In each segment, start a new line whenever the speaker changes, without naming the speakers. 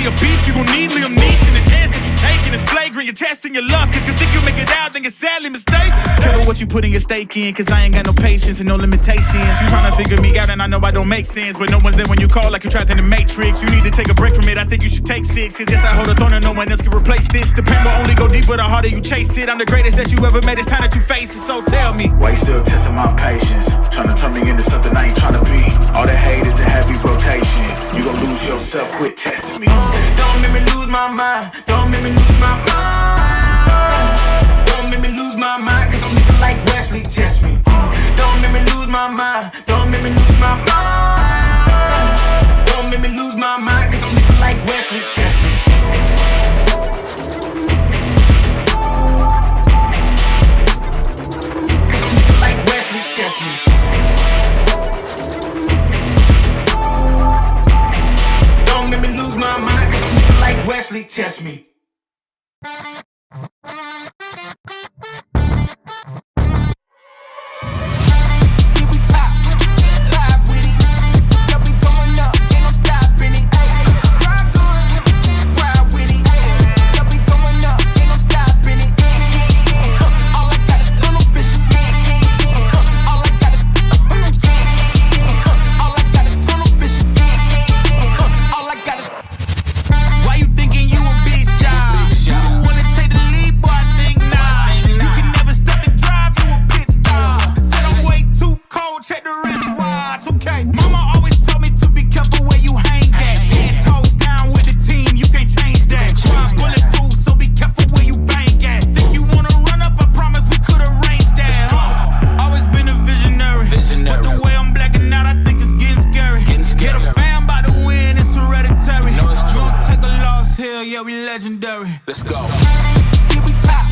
really a beast, you gon' need Liam Neeson. The chance that you taking is flagrant. You're testing your luck. If you think you make it out, then you're sadly mistaken. Careful what you putting your stake in, cause I ain't got no patience and no limitations. You tryna figure me out and I know I don't make sense, but no one's there when you call like you're trapped in the Matrix. You need to take a break from it, I think you should take 6. Cause yes, I hold a throne and no one else can replace this. The pain will only go deeper the harder you chase it. I'm the greatest that you ever met, it's time that you face it, so tell me,
why you still testing my patience? Tryna turn me into something I ain't tryna be. All that hate is a heavy rotation. You gon' lose yourself, quit testing me.
Don't make me lose my mind. Don't make me lose my mind. Don't make me lose my mind, cause I'm looking like Wesley, test me. Don't make me lose my mind. Don't make me lose my mind. Don't make me lose my mind, cause I'm looking like Wesley, test me. Cause I'm looking like Wesley, test me. Don't make me lose my mind, cause I'm looking like Wesley, test me. Let's go. Here we top,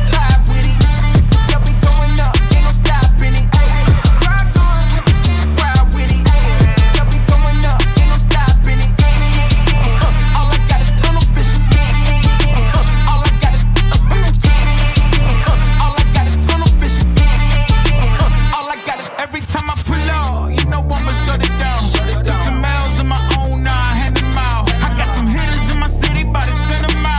live with it. Yeah, we going up, ain't no stopping it. Cry good, proud with it. Yeah, we going up, ain't no stopping it. All I got is tunnel vision. All I got is tunnel vision. All I got is every time I pull out, you know I'ma shut it down. Took some L's in my own, now I hand them out. I got some hitters in my city, but it's send them out.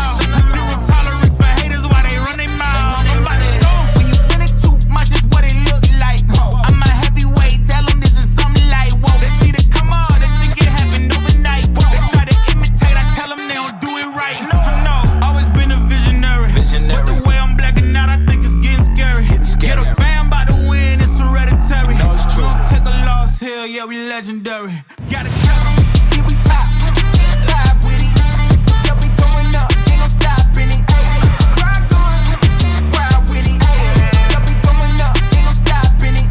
Yeah, we legendary. Gotta tell them, here we top, live with it. Yeah, we going up, ain't no stopping it. Cry good, proud with it. Yeah, we going up, ain't no stopping it.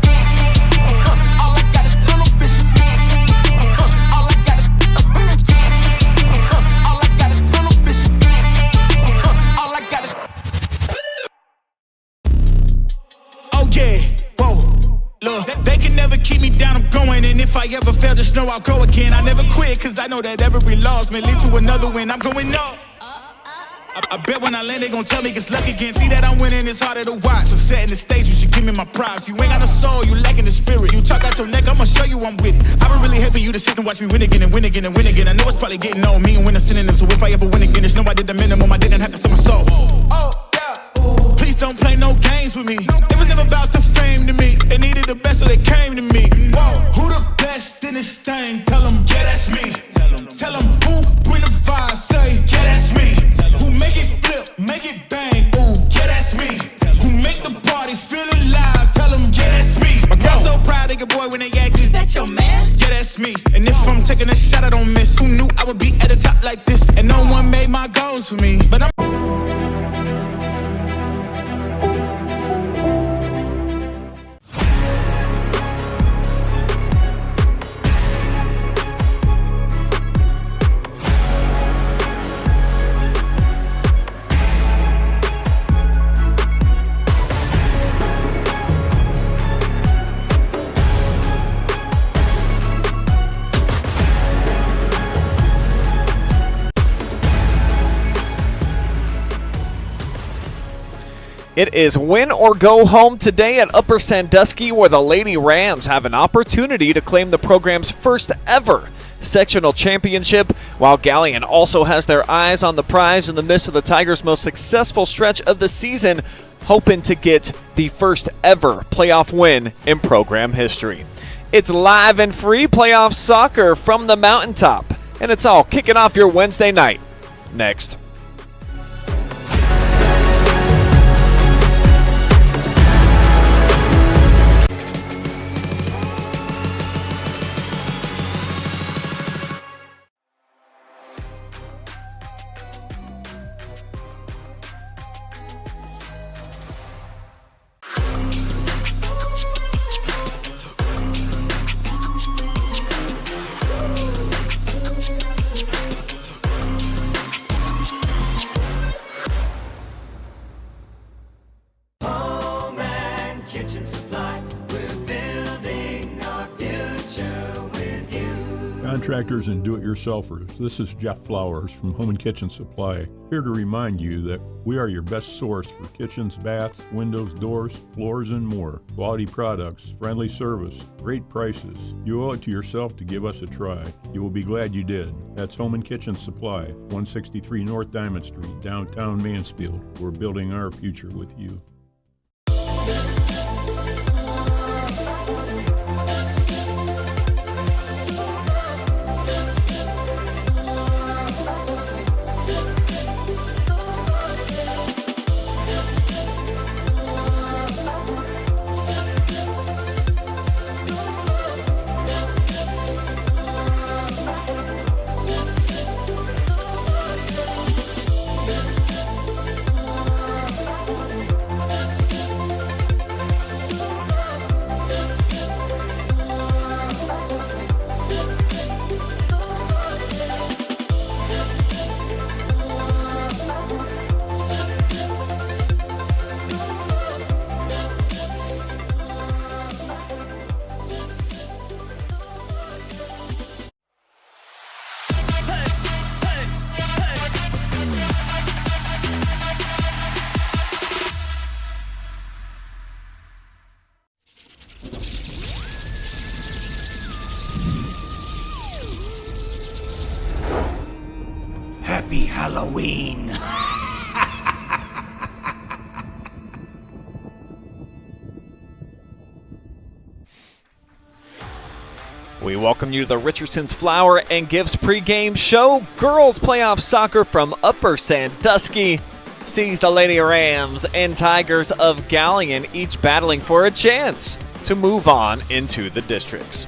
All I got is tunnel vision. All I got is tunnel vision. All I got is.
oh yeah, whoa. Look, they can never keep me down, I'm going. And if I ever fail, just know I'll go again. I never quit, cause I know that every loss may lead to another win. I'm going up. I bet when I land, they gon' tell me it's luck again. See that I'm winning, it's harder to watch. I'm setting the stage, you should give me my props. You ain't got no soul, you lacking the spirit. You talk out your neck, I'ma show you I'm with it. I would really hate for you to sit and watch me win again and win again and win again. I know it's probably getting on me and win a synonym. So if I ever win again, it's no I did the minimum. I didn't have to sell my soul. Oh, yeah. Please don't play no games with me. It was never about the fame to me. They needed the best, so they came to me. Whoa. Who the best in this thing? Tell them, yeah, that's me. Tell them who bring the vibe, say, yeah, that's me. Who make it flip, make it bang, ooh, yeah, that's me. Who make the party feel alive, tell them, yeah, that's me. My girl so proud of your boy when they ask, is that your man? Yeah, that's me. And if I'm taking a shot, I don't miss. Who knew I would be at the top like this? And no one made my goals for me, but I'm
It is win or go home today at Upper Sandusky, where the Lady Rams have an opportunity to claim the program's first ever Sectional Championship, while Galion also has their eyes on the prize in the midst of the Tigers' most successful stretch of the season, hoping to get the first ever playoff win in program history. It's live and free playoff soccer from the mountaintop, and it's all kicking off your Wednesday night. Next.
Contractors and do-it-yourselfers, this is Jeff Flowers from Home and Kitchen Supply, here to remind you that we are your best source for kitchens, baths, windows, doors, floors, and more. Quality products, friendly service, great prices. You owe it to yourself to give us a try. You will be glad you did. That's Home and Kitchen Supply, 163 North Diamond Street, downtown Mansfield. We're building our future with you.
Happy Halloween!
We welcome you to the Richardson's Flower and Gifts pregame show. Girls playoff soccer from Upper Sandusky sees the Lady Rams and Tigers of Galion each battling for a chance to move on into the districts.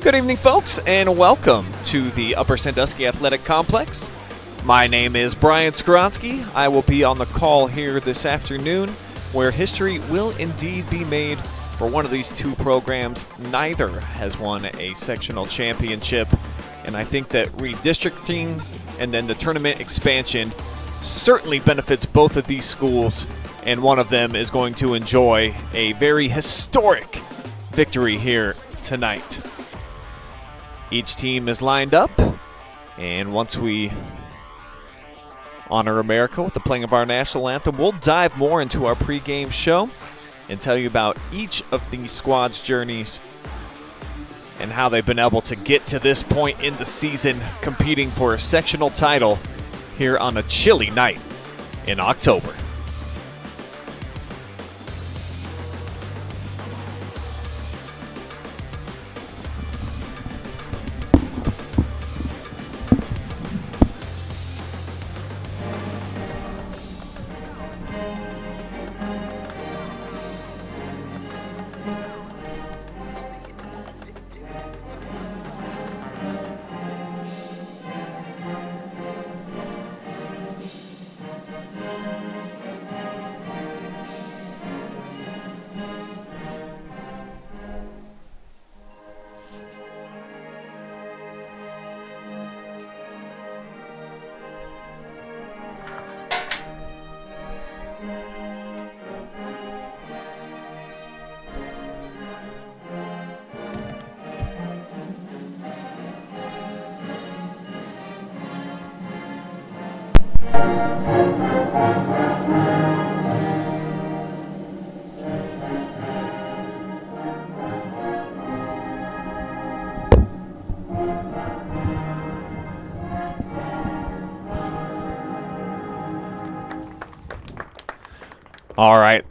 Good evening, folks, and welcome to the Upper Sandusky Athletic Complex. My name is Brian Skowonski. I will be on the call here this afternoon, where history will indeed be made for one of these two programs. Neither has won a sectional championship, and I think that redistricting and then the tournament expansion certainly benefits both of these schools, and one of them is going to enjoy a very historic victory here tonight. Each team is lined up, and once we honor America with the playing of our national anthem, we'll dive more into our pregame show and tell you about each of these squads' journeys and how they've been able to get to this point in the season, competing for a sectional title here on a chilly night in October. All right.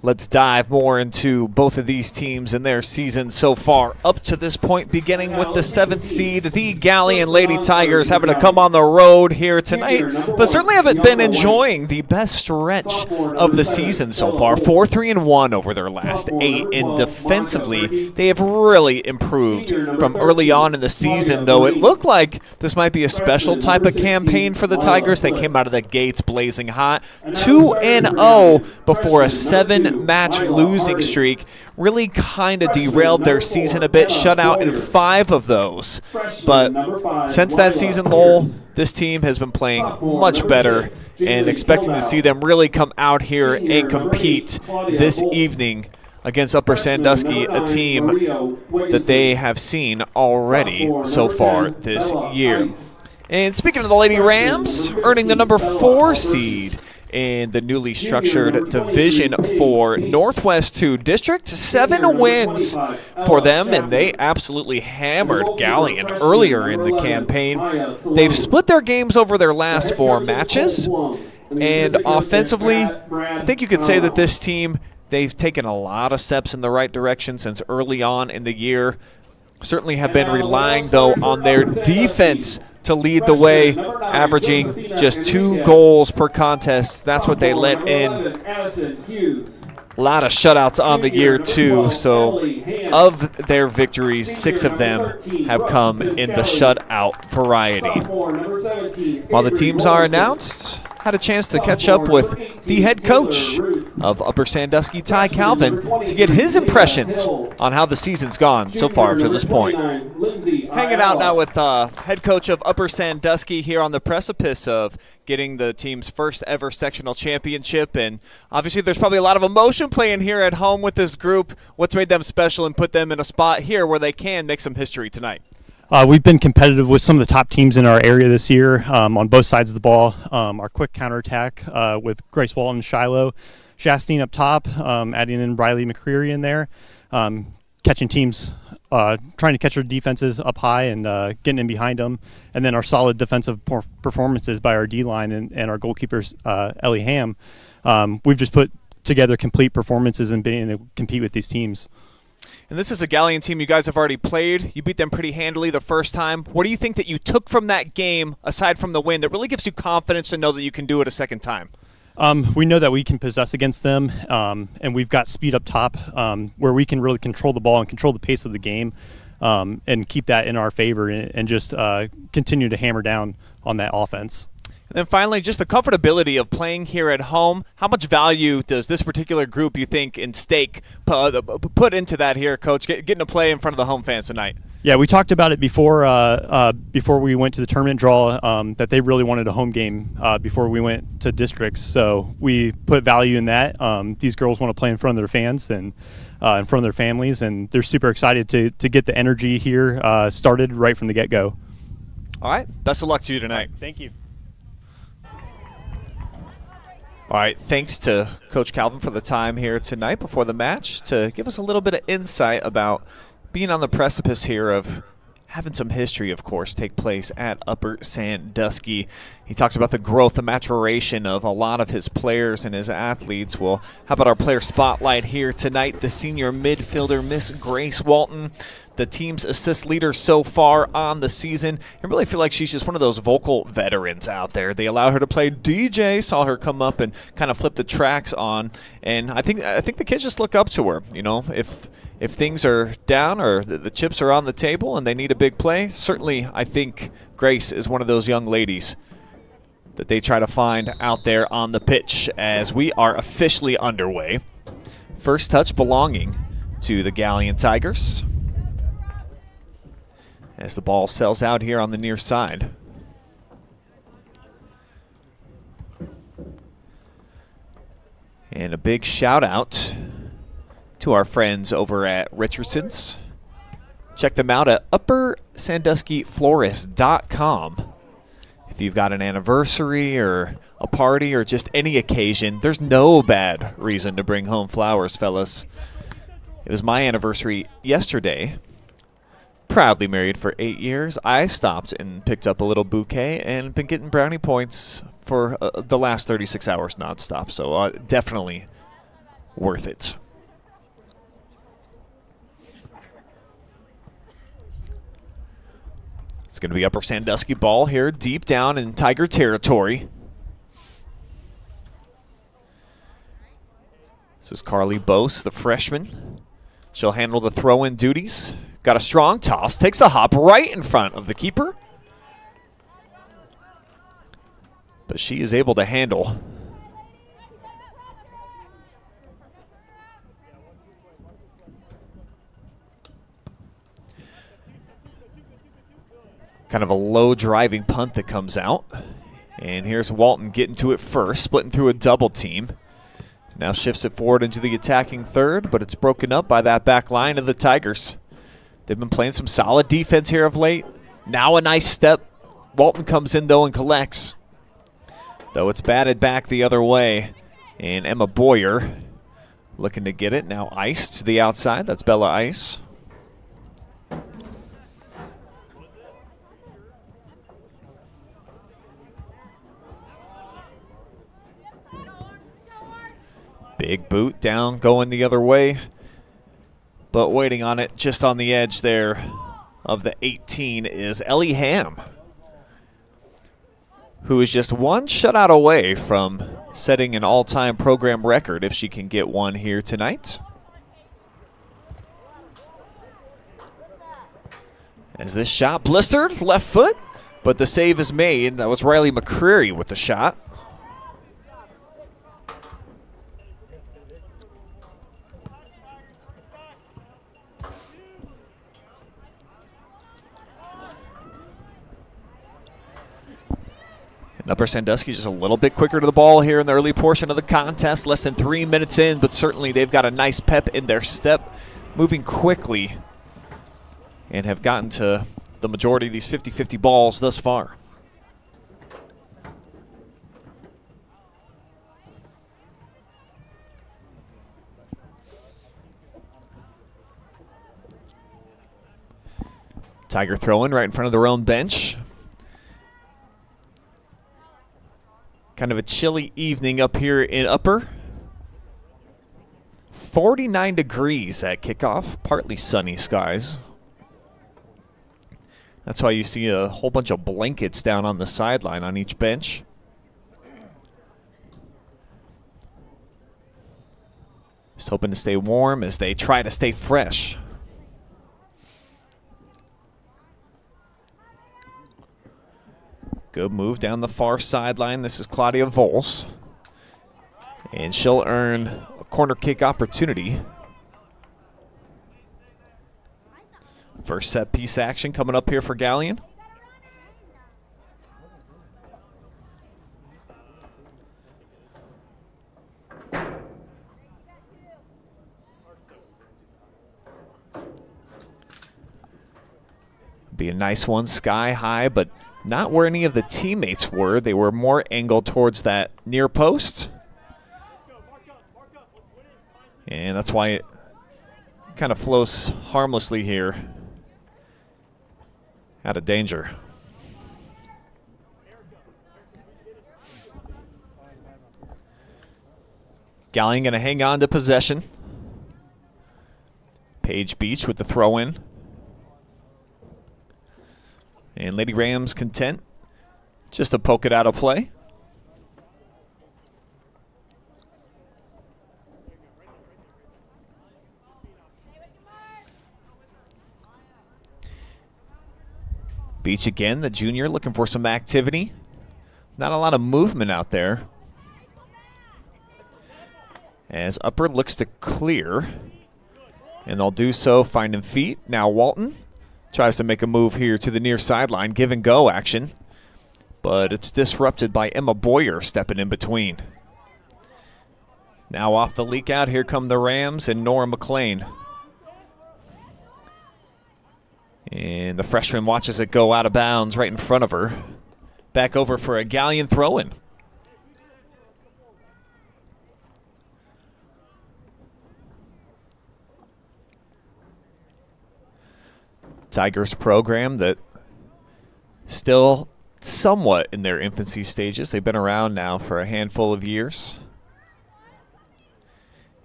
Let's dive more into both of these teams and their season so far up to this point, beginning with the 7th seed, the Galion Lady Tigers, having to come on the road here tonight, but certainly haven't been enjoying the best stretch of the season so far. 4-3-1 over their last 8, and defensively, they have really improved from early on in the season, though it looked like this might be a special type of campaign for the Tigers. They came out of the gates blazing hot, 2-0 before a 7-match losing streak. Really kind of derailed their season a bit, shut out in 5 of those. But since that season lull, this team has been playing much better, and expecting to see them really come out here and compete this evening against Upper Sandusky, a team that they have seen already so far this year. And speaking of the Lady Rams, earning the number 4 seed in the newly structured Division IV Northwest 2 District. 7 wins for them, and they absolutely hammered Galion earlier in the campaign. They've split their games over their last 4 matches, and offensively, I think you could say that this team, they've taken a lot of steps in the right direction since early on in the year. Certainly have been relying, though, on their defense to lead the way, averaging just 2 goals per contest. That's what they let in. A lot of shutouts on the year, too. So of their victories, 6 of them have come in the shutout variety. While the teams are announced, had a chance to catch up with the head coach of Upper Sandusky, Ty Calvin, to get his impressions on how the season's gone so far up to this point. Hanging out now with head coach of Upper Sandusky here on the precipice of getting the team's first ever sectional championship, and obviously there's probably a lot of emotion playing here at home with this group. What's made them special and put them in a spot here where they can make some history tonight?
We've been competitive with some of the top teams in our area this year on both sides of the ball. Our quick counterattack with Grace Walton and Shiloh Shastine up top, adding in Riley McCreary in there, catching teams, trying to catch their defenses up high and getting in behind them, and then our solid defensive performances by our D-line and our goalkeepers, Ellie Ham. We've just put together complete performances and been able to compete with these teams.
And this is a Galion team you guys have already played. You beat them pretty handily the first time. What do you think that you took from that game, aside from the win, that really gives you confidence to know that you can do it a second time?
We know that we can possess against them, and we've got speed up top where we can really control the ball and control the pace of the game and keep that in our favor and just continue to hammer down on that offense.
And then finally, just the comfortability of playing here at home. How much value does this particular group, you think, in stake put into that here, Coach, getting to play in front of the home fans tonight?
Yeah, we talked about it before we went to the tournament draw, that they really wanted a home game before we went to districts. So we put value in that. These girls want to play in front of their fans and in front of their families, and they're super excited to get the energy here started right from the get-go.
All right. Best of luck to you tonight.
Thank you.
All right, thanks to Coach Calvin for the time here tonight before the match to give us a little bit of insight about being on the precipice here of having some history, of course, take place at Upper Sandusky. He talks about the growth, the maturation of a lot of his players and his athletes. Well, how about our player spotlight here tonight? The senior midfielder, Miss Grace Walton, the team's assist leader so far on the season. I really feel like she's just one of those vocal veterans out there. They allow her to play DJ, saw her come up and kind of flip the tracks on, and I think the kids just look up to her. You know, if things are down or the chips are on the table and they need a big play, certainly I think Grace is one of those young ladies that they try to find out there on the pitch as we are officially underway. First touch belonging to the Galion Tigers as the ball sells out here on the near side. And a big shout out to our friends over at Richardson's. Check them out at uppersanduskyflorist.com. If you've got an anniversary or a party or just any occasion, there's no bad reason to bring home flowers, fellas. It was my anniversary yesterday. Proudly married for 8 years. I stopped and picked up a little bouquet and been getting brownie points for the last 36 hours nonstop. So definitely worth it. It's going to be Upper Sandusky ball here, deep down in Tiger territory. This is Carly Bose, the freshman. She'll handle the throw-in duties. Got a strong toss, takes a hop right in front of the keeper. But she is able to handle. Kind of a low driving punt that comes out. And here's Walton getting to it first, splitting through a double team. Now shifts it forward into the attacking third, but it's broken up by that back line of the Tigers. They've been playing some solid defense here of late. Now a nice step. Walton comes in, though, and collects. Though it's batted back the other way. And Emma Boyer looking to get it. Now Ice to the outside. That's Bella Ice. Big boot down, going the other way. But waiting on it just on the edge there of the 18 is Ellie Ham, who is just one shutout away from setting an all-time program record if she can get one here tonight. As this shot blistered, left foot, but the save is made. That was Riley McCreary with the shot. Upper Sandusky just a little bit quicker to the ball here in the early portion of the contest. Less than 3 minutes in, but certainly they've got a nice pep in their step, moving quickly, and have gotten to the majority of these 50-50 balls thus far. Tiger throwing right in front of their own bench. Kind of a chilly evening up here in Upper. 49 degrees at kickoff, partly sunny skies. That's why you see a whole bunch of blankets down on the sideline on each bench. Just hoping to stay warm as they try to stay fresh. Good move down the far sideline. This is Claudia Vols. And she'll earn a corner kick opportunity. First set piece action coming up here for Galion. Be a nice one, sky high, but not where any of the teammates were. They were more angled towards that near post. And that's why it kind of flows harmlessly here. Out of danger. Galion going to hang on to possession. Paige Beach with the throw-in. And Lady Rams content just to poke it out of play. Beach again, the junior, looking for some activity. Not a lot of movement out there. As Upper looks to clear. And they'll do so, finding feet. Now Walton tries to make a move here to the near sideline, give and go action. But it's disrupted by Emma Boyer stepping in between. Now off the leak out, here come the Rams and Nora McLean. And the freshman watches it go out of bounds right in front of her. Back over for a Galion throw-in. Tigers program that still somewhat in their infancy stages. They've been around now for a handful of years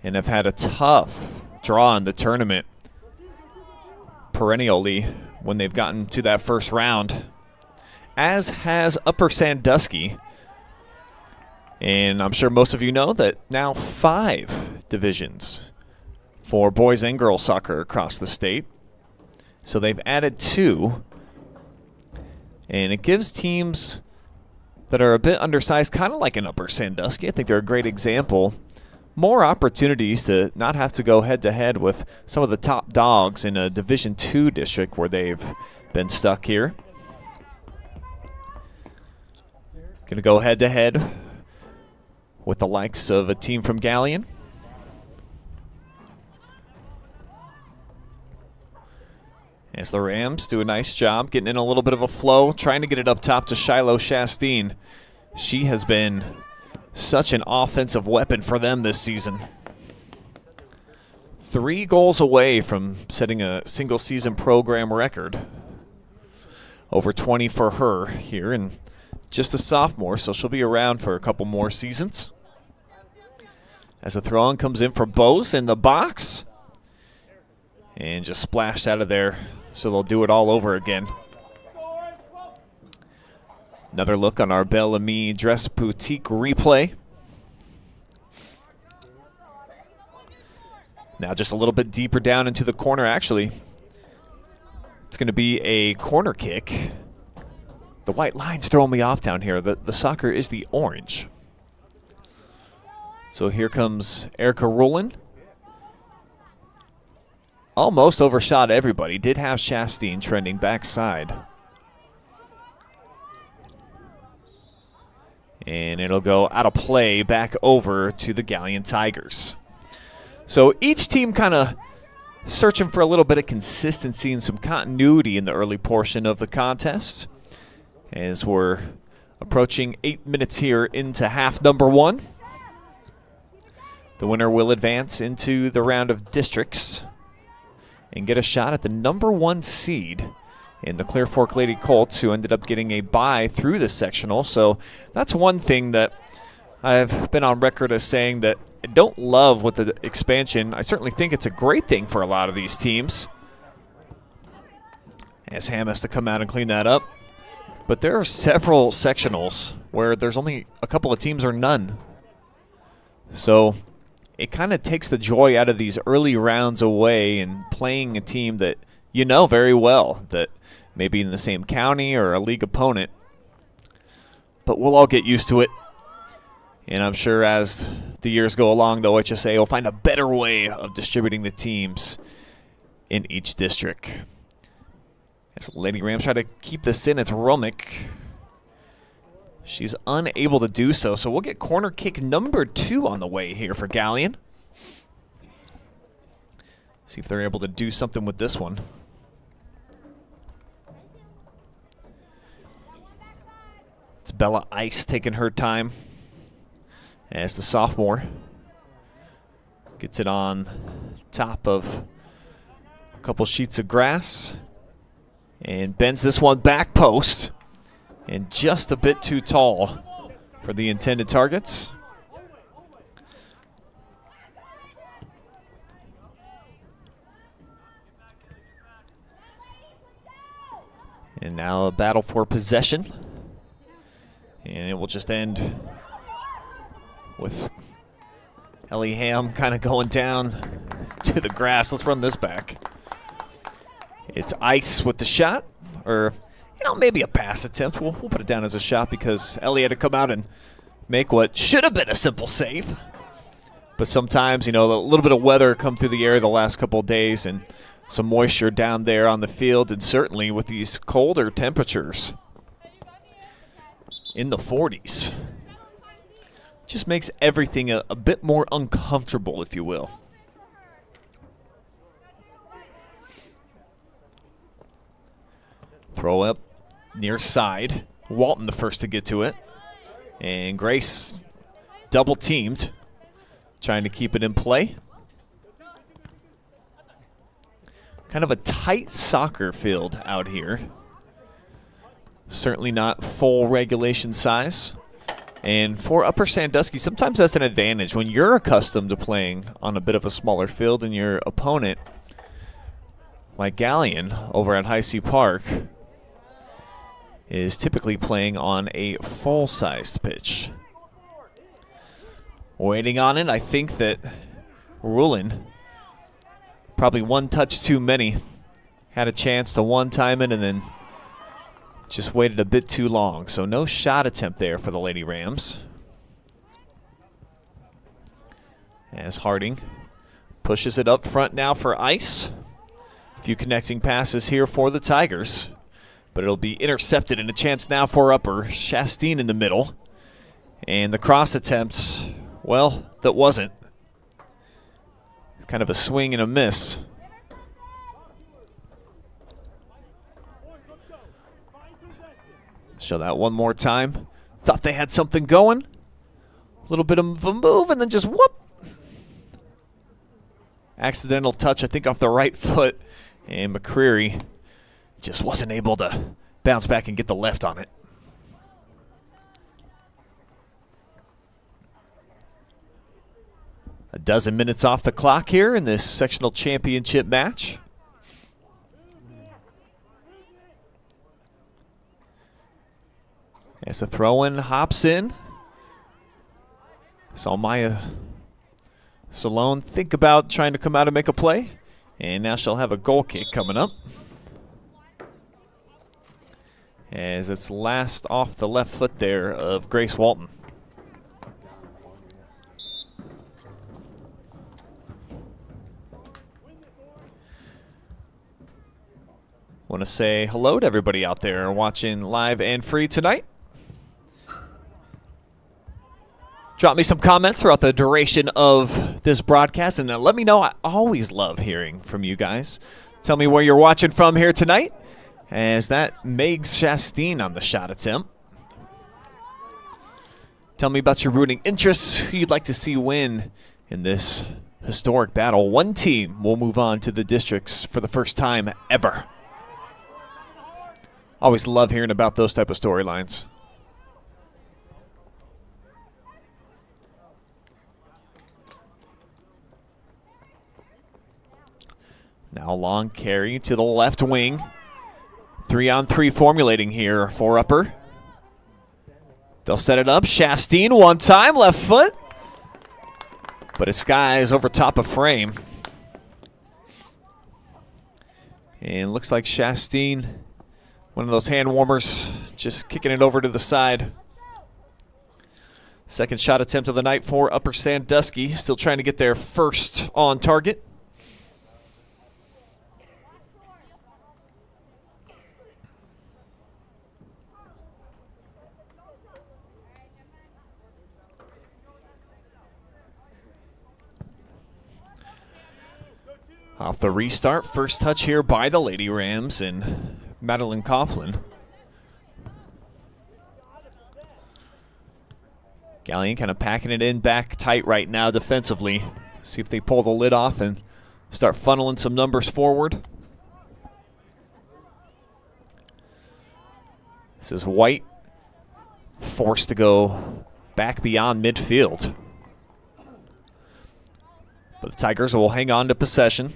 and have had a tough draw in the tournament perennially when they've gotten to that first round, as has Upper Sandusky. And I'm sure most of you know that now 5 divisions for boys and girls soccer across the state. So they've added 2. And it gives teams that are a bit undersized, kind of like an Upper Sandusky, I think they're a great example, more opportunities to not have to go head-to-head with some of the top dogs in a Division II district where they've been stuck here. Going to go head-to-head with the likes of a team from Galion. As the Rams do a nice job getting in a little bit of a flow, trying to get it up top to Shiloh Chastain. She has been such an offensive weapon for them this season. 3 goals away from setting a single-season program record. Over 20 for her here, and just a sophomore, so she'll be around for a couple more seasons. As the throw-in comes in for Bose in the box. And just splashed out of there, so they'll do it all over again. Another look on our Belle Amie Dress Boutique replay. Now just a little bit deeper down into the corner, actually. It's going to be a corner kick. The white line's throwing me off down here. The soccer is the orange. So here comes Erica Rowland. Almost overshot everybody. Did have Chastain trending backside. And it'll go out of play back over to the Galion Tigers. So each team kind of searching for a little bit of consistency and some continuity in the early portion of the contest. As we're approaching 8 minutes here into half number 1. The winner will advance into the round of districts and get a shot at the number 1 seed in the Clear Fork Lady Colts, who ended up getting a bye through the sectional. So that's one thing that I've been on record as saying that I don't love with the expansion. I certainly think it's a great thing for a lot of these teams, as Ham has to come out and clean that up. But there are several sectionals where there's only a couple of teams or none. So it kind of takes the joy out of these early rounds away and playing a team that you know very well, that maybe in the same county or a league opponent. But we'll all get used to it. And I'm sure as the years go along, the OHSA will find a better way of distributing the teams in each district. As Lady Rams try to keep this in, it's Romick. She's unable to do so, so we'll get corner kick number 2 on the way here for Galion. See if they're able to do something with this one. It's Bella Ice taking her time as the sophomore gets it on top of a couple sheets of grass and bends this one back post and just a bit too tall for the intended targets. And now a battle for possession. And it will just end with Ellie Ham kind of going down to the grass. Let's run this back. It's Ice with the shot, or maybe a pass attempt. We'll put it down as a shot because Ellie had to come out and make what should have been a simple save. But sometimes, a little bit of weather come through the air the last couple of days and some moisture down there on the field, and certainly with these colder temperatures in the 40s. Just makes everything a bit more uncomfortable, if you will. Throw up near side. Walton the first to get to it. And Grace double teamed, trying to keep it in play. Kind of a tight soccer field out here. Certainly not full regulation size. And for Upper Sandusky, sometimes that's an advantage when you're accustomed to playing on a bit of a smaller field and your opponent, like Galion over at High C Park, is typically playing on a full-sized pitch. Waiting on it, I think that Rulin, probably one touch too many, had a chance to one-time it and then just waited a bit too long. So no shot attempt there for the Lady Rams. As Harding pushes it up front now for Ice. A few connecting passes here for the Tigers, but it'll be intercepted, and a chance now for Upper. Chastain in the middle. And the cross attempt, well, that wasn't. Kind of a swing and a miss. Show that one more time. Thought they had something going. A little bit of a move and then just whoop. Accidental touch, I think, off the right foot. And McCreary just wasn't able to bounce back and get the left on it. A dozen minutes off the clock here in this sectional championship match. As the throw-in hops in. Saw Maya Salone think about trying to come out and make a play. And now she'll have a goal kick coming up. As it's last off the left foot there of Grace Walton. Want to say hello to everybody out there watching live and free tonight. Drop me some comments throughout the duration of this broadcast, and let me know. I always love hearing from you guys. Tell me where you're watching from here tonight, as that Megs Chastain on the shot attempt. Tell me about your rooting interests, who you'd like to see win in this historic battle. One team will move on to the districts for the first time ever. Always love hearing about those type of storylines. Now long carry to the left wing. 3-on-3 formulating here for Upper. They'll set it up. Chastain one time, left foot. But it skies over top of frame. And looks like Chastain, one of those hand warmers, just kicking it over to the side. Second shot attempt of the night for Upper Sandusky. Still trying to get their first on target. Off the restart, first touch here by the Lady Rams and Madeline Coughlin. Galion kind of packing it in back tight right now defensively. See if they pull the lid off and start funneling some numbers forward. This is White, forced to go back beyond midfield. But the Tigers will hang on to possession.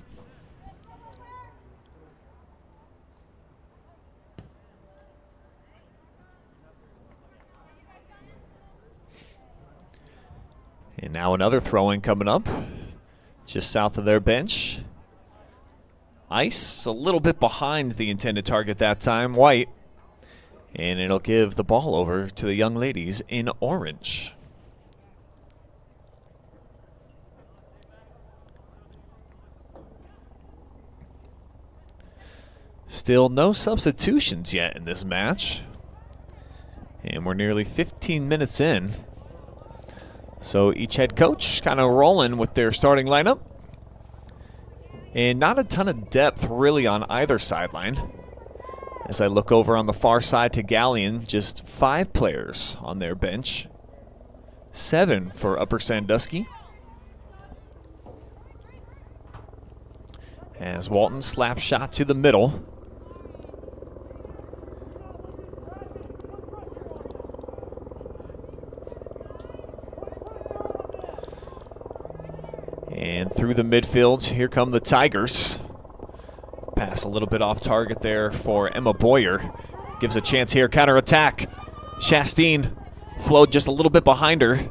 And now another throw-in coming up just south of their bench. Ice a little bit behind the intended target that time, White. And it'll give the ball over to the young ladies in orange. Still no substitutions yet in this match. And we're nearly 15 minutes in. So each head coach kind of rolling with their starting lineup. And not a ton of depth really on either sideline. As I look over on the far side to Galion, just 5 players on their bench. 7 for Upper Sandusky. As Walton slap shot to the middle. And through the midfield, here come the Tigers. Pass a little bit off target there for Emma Boyer. Gives a chance here, counterattack. Chastain flowed just a little bit behind her.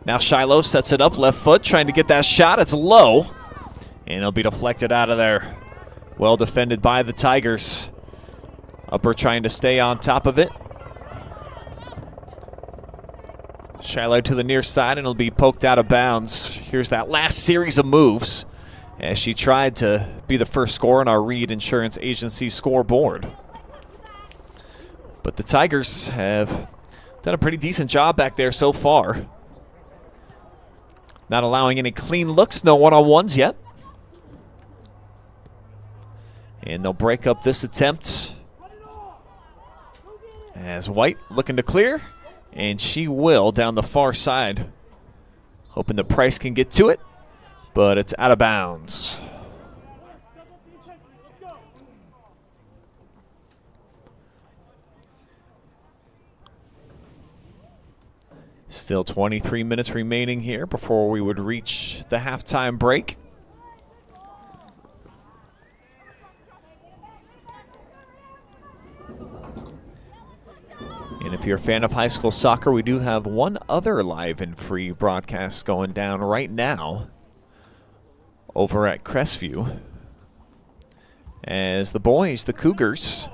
Now Shiloh sets it up, left foot, trying to get that shot. It's low, and it'll be deflected out of there. Well defended by the Tigers. Upper trying to stay on top of it. Shiloh to the near side, and it'll be poked out of bounds. Here's that last series of moves as she tried to be the first scorer on our Reid Insurance Agency scoreboard. But the Tigers have done a pretty decent job back there so far. Not allowing any clean looks, no one-on-ones yet. And they'll break up this attempt as White looking to clear, and she will down the far side. Hoping the Price can get to it, but it's out of bounds. Still 23 minutes remaining here before we would reach the halftime break. And if you're a fan of high school soccer, we do have one other live and free broadcast going down right now over at Crestview. As the boys, the Cougars,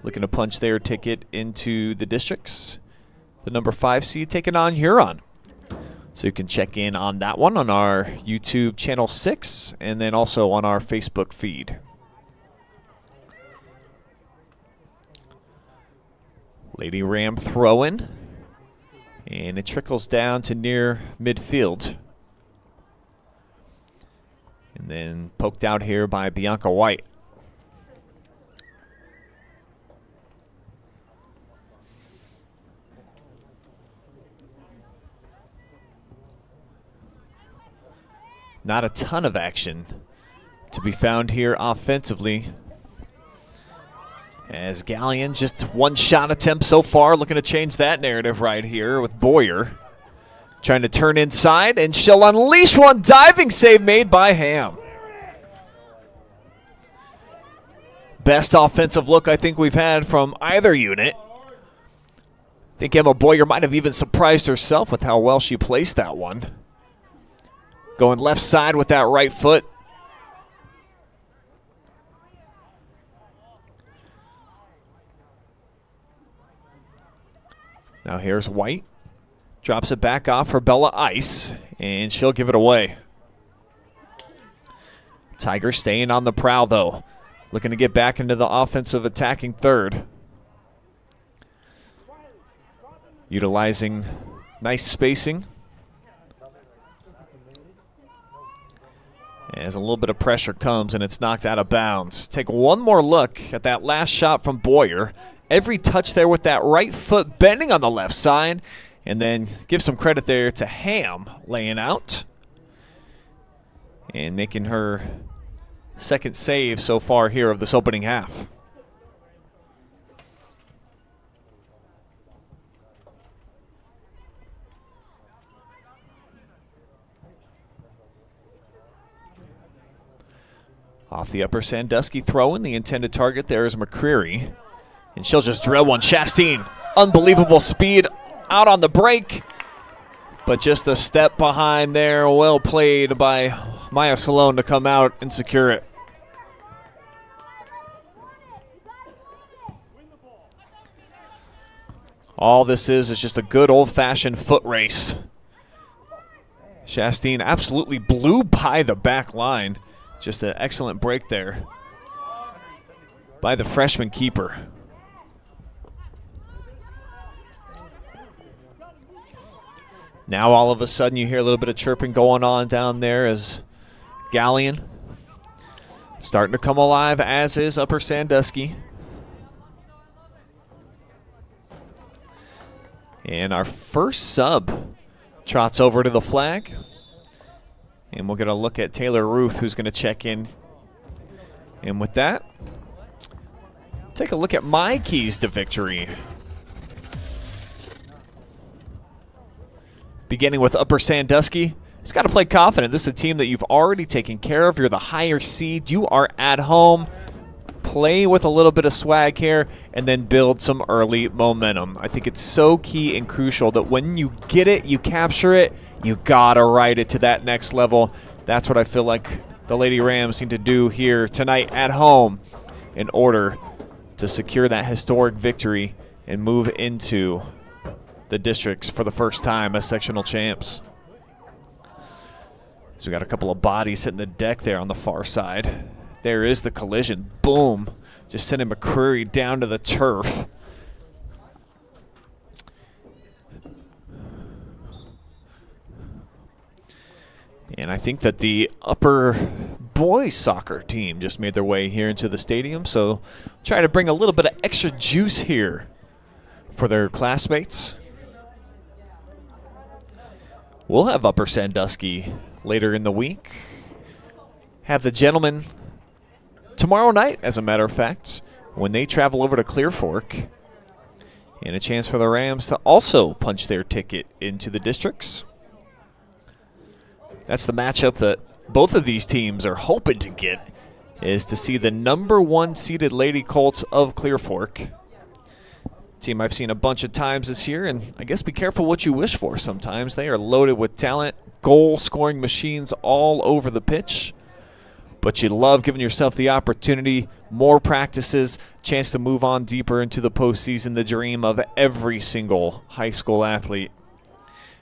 looking to punch their ticket into the districts. The number 5 seed taking on Huron. So you can check in on that one on our YouTube channel 6 and then also on our Facebook feed. Lady Ram throw-in, and it trickles down to near midfield. And then poked out here by Bianca White. Not a ton of action to be found here offensively, as Galion just one shot attempt so far, looking to change that narrative right here with Boyer. Trying to turn inside, and she'll unleash one. Diving save made by Ham. Best offensive look I think we've had from either unit. I think Emma Boyer might have even surprised herself with how well she placed that one. Going left side with that right foot. Now here's White. Drops it back off for Bella Ice, and she'll give it away. Tigers staying on the prowl, though. Looking to get back into the offensive attacking third. Utilizing nice spacing. As a little bit of pressure comes, and it's knocked out of bounds. Take one more look at that last shot from Boyer. Every touch there with that right foot bending on the left side. And then give some credit there to Ham laying out and making her second save so far here of this opening half. Off the Upper Sandusky throw-in, the intended target there is McCreary. And she'll just drill one. Chastain, unbelievable speed out on the break. But just a step behind there. Well played by Maya Salone to come out and secure it. All this is just a good old-fashioned foot race. Chastain absolutely blew by the back line. Just an excellent break there by the freshman keeper. Now all of a sudden you hear a little bit of chirping going on down there as Galion starting to come alive, as is Upper Sandusky. And our first sub trots over to the flag. And we'll get a look at Taylor Ruth, who's going to check in. And with that, take a look at my keys to victory. Beginning with Upper Sandusky, He's got to play confident. This is a team that you've already taken care of. You're the higher seed. You are at home. Play with a little bit of swag here and then build some early momentum. I think it's so key and crucial that when you get it, you capture it, you got to ride it to that next level. That's what I feel like the Lady Rams need to do here tonight at home in order to secure that historic victory and move into the districts for the first time as sectional champs. So we got a couple of bodies hitting the deck there on the far side. There is the collision. Boom. Just sending McCreary down to the turf. And I think that the upper boys soccer team just made their way here into the stadium. So try to bring a little bit of extra juice here for their classmates. We'll have Upper Sandusky later in the week. Have the gentlemen tomorrow night, as a matter of fact, when they travel over to Clear Fork. And a chance for the Rams to also punch their ticket into the districts. That's the matchup that both of these teams are hoping to get, is to see the #1 seeded Lady Colts of Clear Fork. Team I've seen a bunch of times this year, and I guess be careful what you wish for sometimes. They are loaded with talent, goal-scoring machines all over the pitch. But you love giving yourself the opportunity, more practices, chance to move on deeper into the postseason, the dream of every single high school athlete.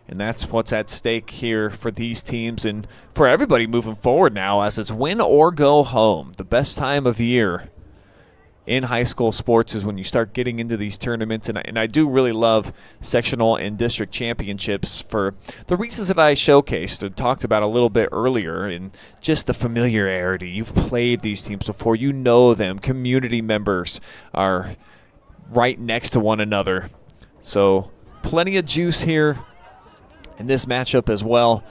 And that's what's at stake here for these teams and for everybody moving forward now, as it's win or go home. The best time of year in high school sports is when you start getting into these tournaments. And I do really love sectional and district championships for the reasons that I showcased and talked about a little bit earlier, and just the familiarity. You've played these teams before. You know them. Community members are right next to one another. So plenty of juice here in this matchup, as well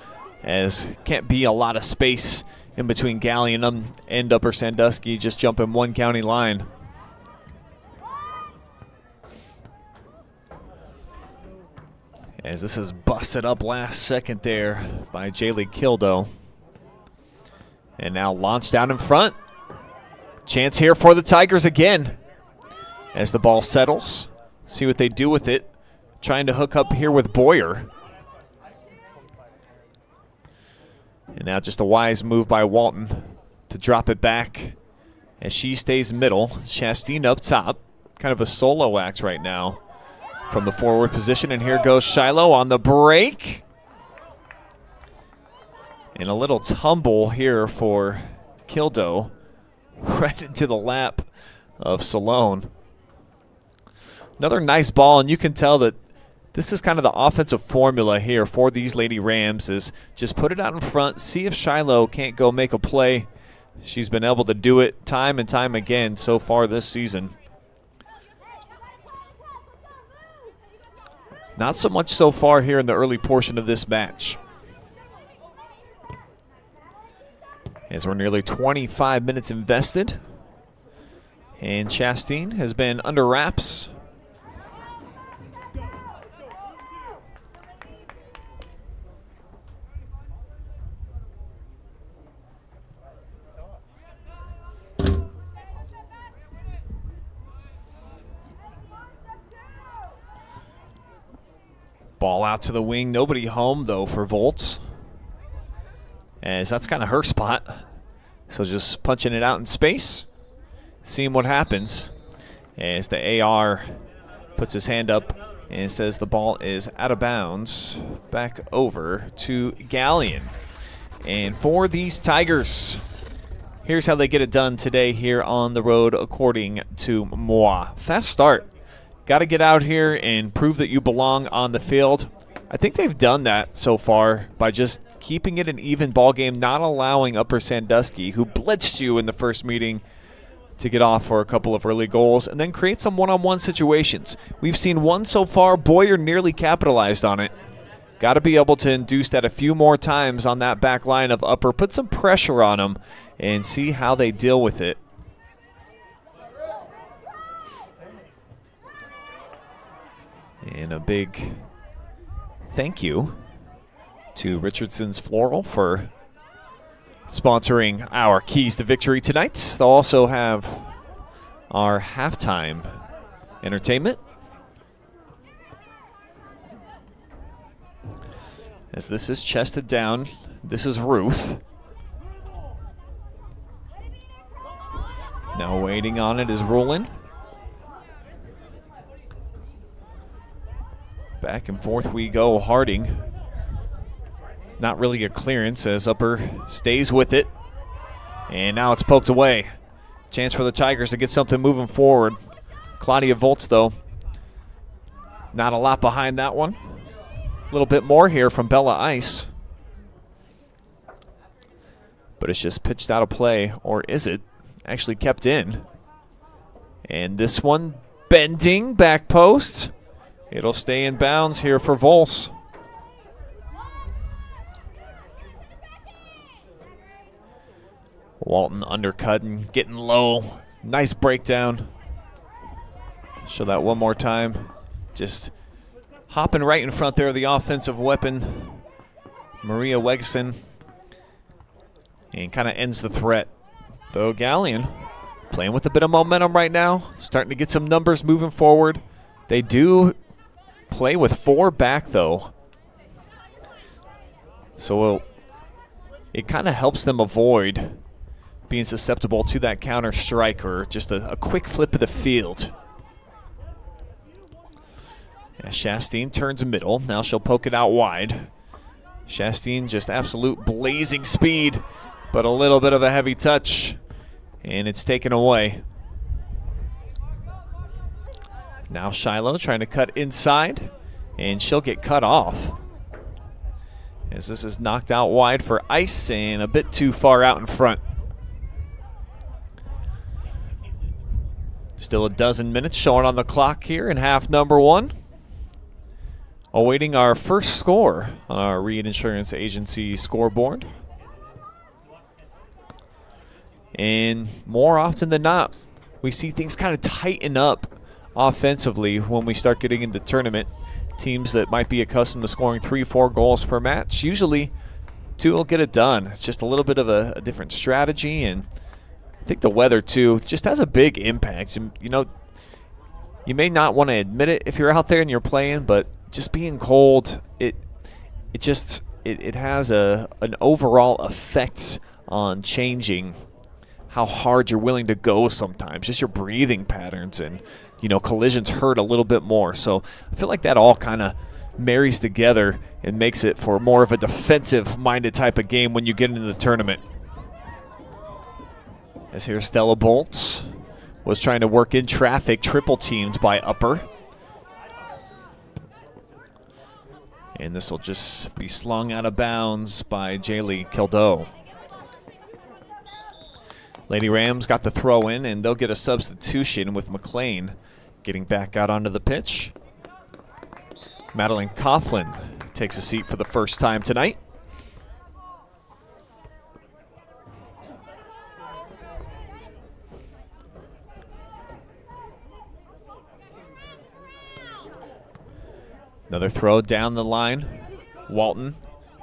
as can't be a lot of space in between Galion and Upper Sandusky, just jumping one county line. As this is busted up last second there by Jaylee Kildo. And now launched down in front. Chance here for the Tigers again. As the ball settles, see what they do with it. Trying to hook up here with Boyer. And now just a wise move by Walton to drop it back as she stays middle. Chastain up top. Kind of a solo act right now from the forward position. And here goes Shiloh on the break. And a little tumble here for Kildo. Right into the lap of Salone. Another nice ball, and you can tell that this is kind of the offensive formula here for these Lady Rams, is just put it out in front, see if Shiloh can't go make a play. She's been able to do it time and time again so far this season. Not so much so far here in the early portion of this match, as we're nearly 25 minutes invested. And Chastain has been under wraps. Ball out to the wing. Nobody home, though, for Volts, as that's kind of her spot. So just punching it out in space, seeing what happens, as the AR puts his hand up and says the ball is out of bounds. Back over to Galion. And for these Tigers, here's how they get it done today here on the road, according to Moi. Fast start. Got to get out here and prove that you belong on the field. I think they've done that so far by just keeping it an even ball game, not allowing Upper Sandusky, who blitzed you in the first meeting, to get off for a couple of early goals and then create some one-on-one situations. We've seen one so far. Boyer nearly capitalized on it. Got to be able to induce that a few more times on that back line of Upper. Put some pressure on them and see how they deal with it. And a big thank you to Richardson's Floral for sponsoring our Keys to Victory tonight. They'll also have our halftime entertainment. As this is chested down, this is Ruth. Now waiting on it is Roland. Back and forth we go. Harding. Not really a clearance as Upper stays with it. And now it's poked away. Chance for the Tigers to get something moving forward. Claudia Volts, though, not a lot behind that one. A little bit more here from Bella Ice. But it's just pitched out of play, or is it? Actually kept in. And this one bending back post. It'll stay in bounds here for Volts. Walton undercutting, getting low. Nice breakdown. Show that one more time. Just hopping right in front there of the offensive weapon, Maria Wegson, and kind of ends the threat. Though Galion playing with a bit of momentum right now, starting to get some numbers moving forward. They do play with 4 back, though. So it kind of helps them avoid being susceptible to that counter strike or just a quick flip of the field. As Chastain turns middle, now she'll poke it out wide. Chastain just absolute blazing speed, but a little bit of a heavy touch, and it's taken away. Now Shiloh trying to cut inside, and she'll get cut off. As this is knocked out wide for Ice and a bit too far out in front. Still a dozen minutes showing on the clock here in half number 1. Awaiting our first score on our Reid Insurance Agency scoreboard. And more often than not, we see things kind of tighten up offensively when we start getting into tournament. Teams that might be accustomed to scoring 3-4 goals per match, usually 2 will get it done. It's just a little bit of a different strategy, and I think the weather, too, just has a big impact. You know, you may not want to admit it if you're out there and you're playing, but just being cold, it has an overall effect on changing how hard you're willing to go sometimes. Just your breathing patterns and, you know, collisions hurt a little bit more. So I feel like that all kind of marries together and makes it for more of a defensive-minded type of game when you get into the tournament. As here Stella Bolts was trying to work in traffic, triple teamed by Upper. And this will just be slung out of bounds by Jaylee Kildow. Lady Rams got the throw in, and they'll get a substitution with McLean getting back out onto the pitch. Madeline Coughlin takes a seat for the first time tonight. Another throw down the line. Walton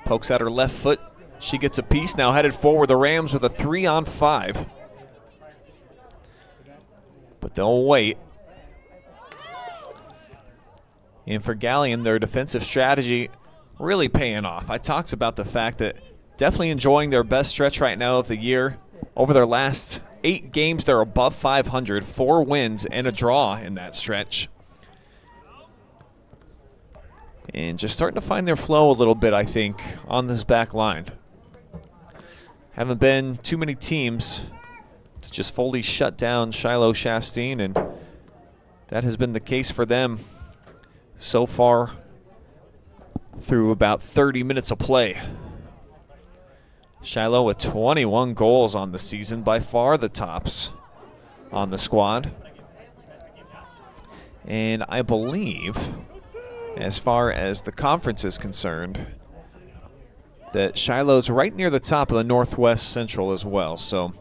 pokes out her left foot. She gets a piece, now headed forward. The Rams with a 3-on-5. But they'll wait. And for Galion, their defensive strategy really paying off. I talked about the fact that definitely enjoying their best stretch right now of the year. Over their last 8 games, they're above 500, 4 wins and a draw in that stretch. And just starting to find their flow a little bit, I think, on this back line. Haven't been too many teams to just fully shut down Shiloh Chastain, and that has been the case for them so far through about 30 minutes of play. Shiloh with 21 goals on the season, by far the tops on the squad. And I believe, as far as the conference is concerned, that Shiloh's right near the top of the Northwest Central as well. So,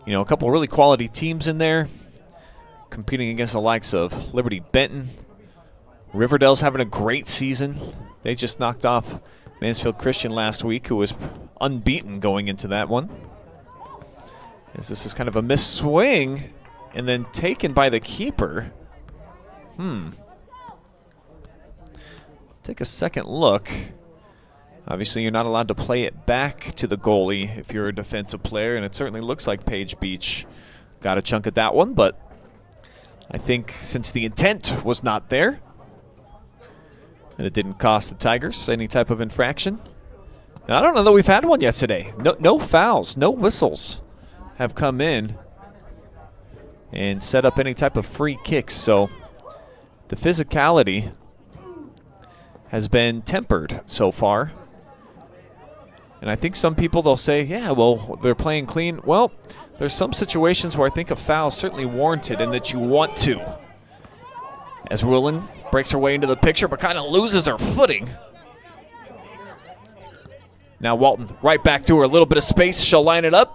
you know, a couple really quality teams in there competing against the likes of Liberty Benton. Riverdale's having a great season. They just knocked off Mansfield Christian last week, who was unbeaten going into that one. As this is kind of a missed swing and then taken by the keeper. Take a second look. Obviously, you're not allowed to play it back to the goalie if you're a defensive player, and it certainly looks like Paige Beach got a chunk at that one, but I think since the intent was not there, and it didn't cost the Tigers any type of infraction. And I don't know that we've had one yet today. No fouls, no whistles have come in and set up any type of free kicks. So the physicality has been tempered so far. And I think some people, they'll say, yeah, well, they're playing clean. Well, there's some situations where I think a foul is certainly warranted and that you want to. As Rulin breaks her way into the picture but kind of loses her footing. Now Walton right back to her, a little bit of space. She'll line it up.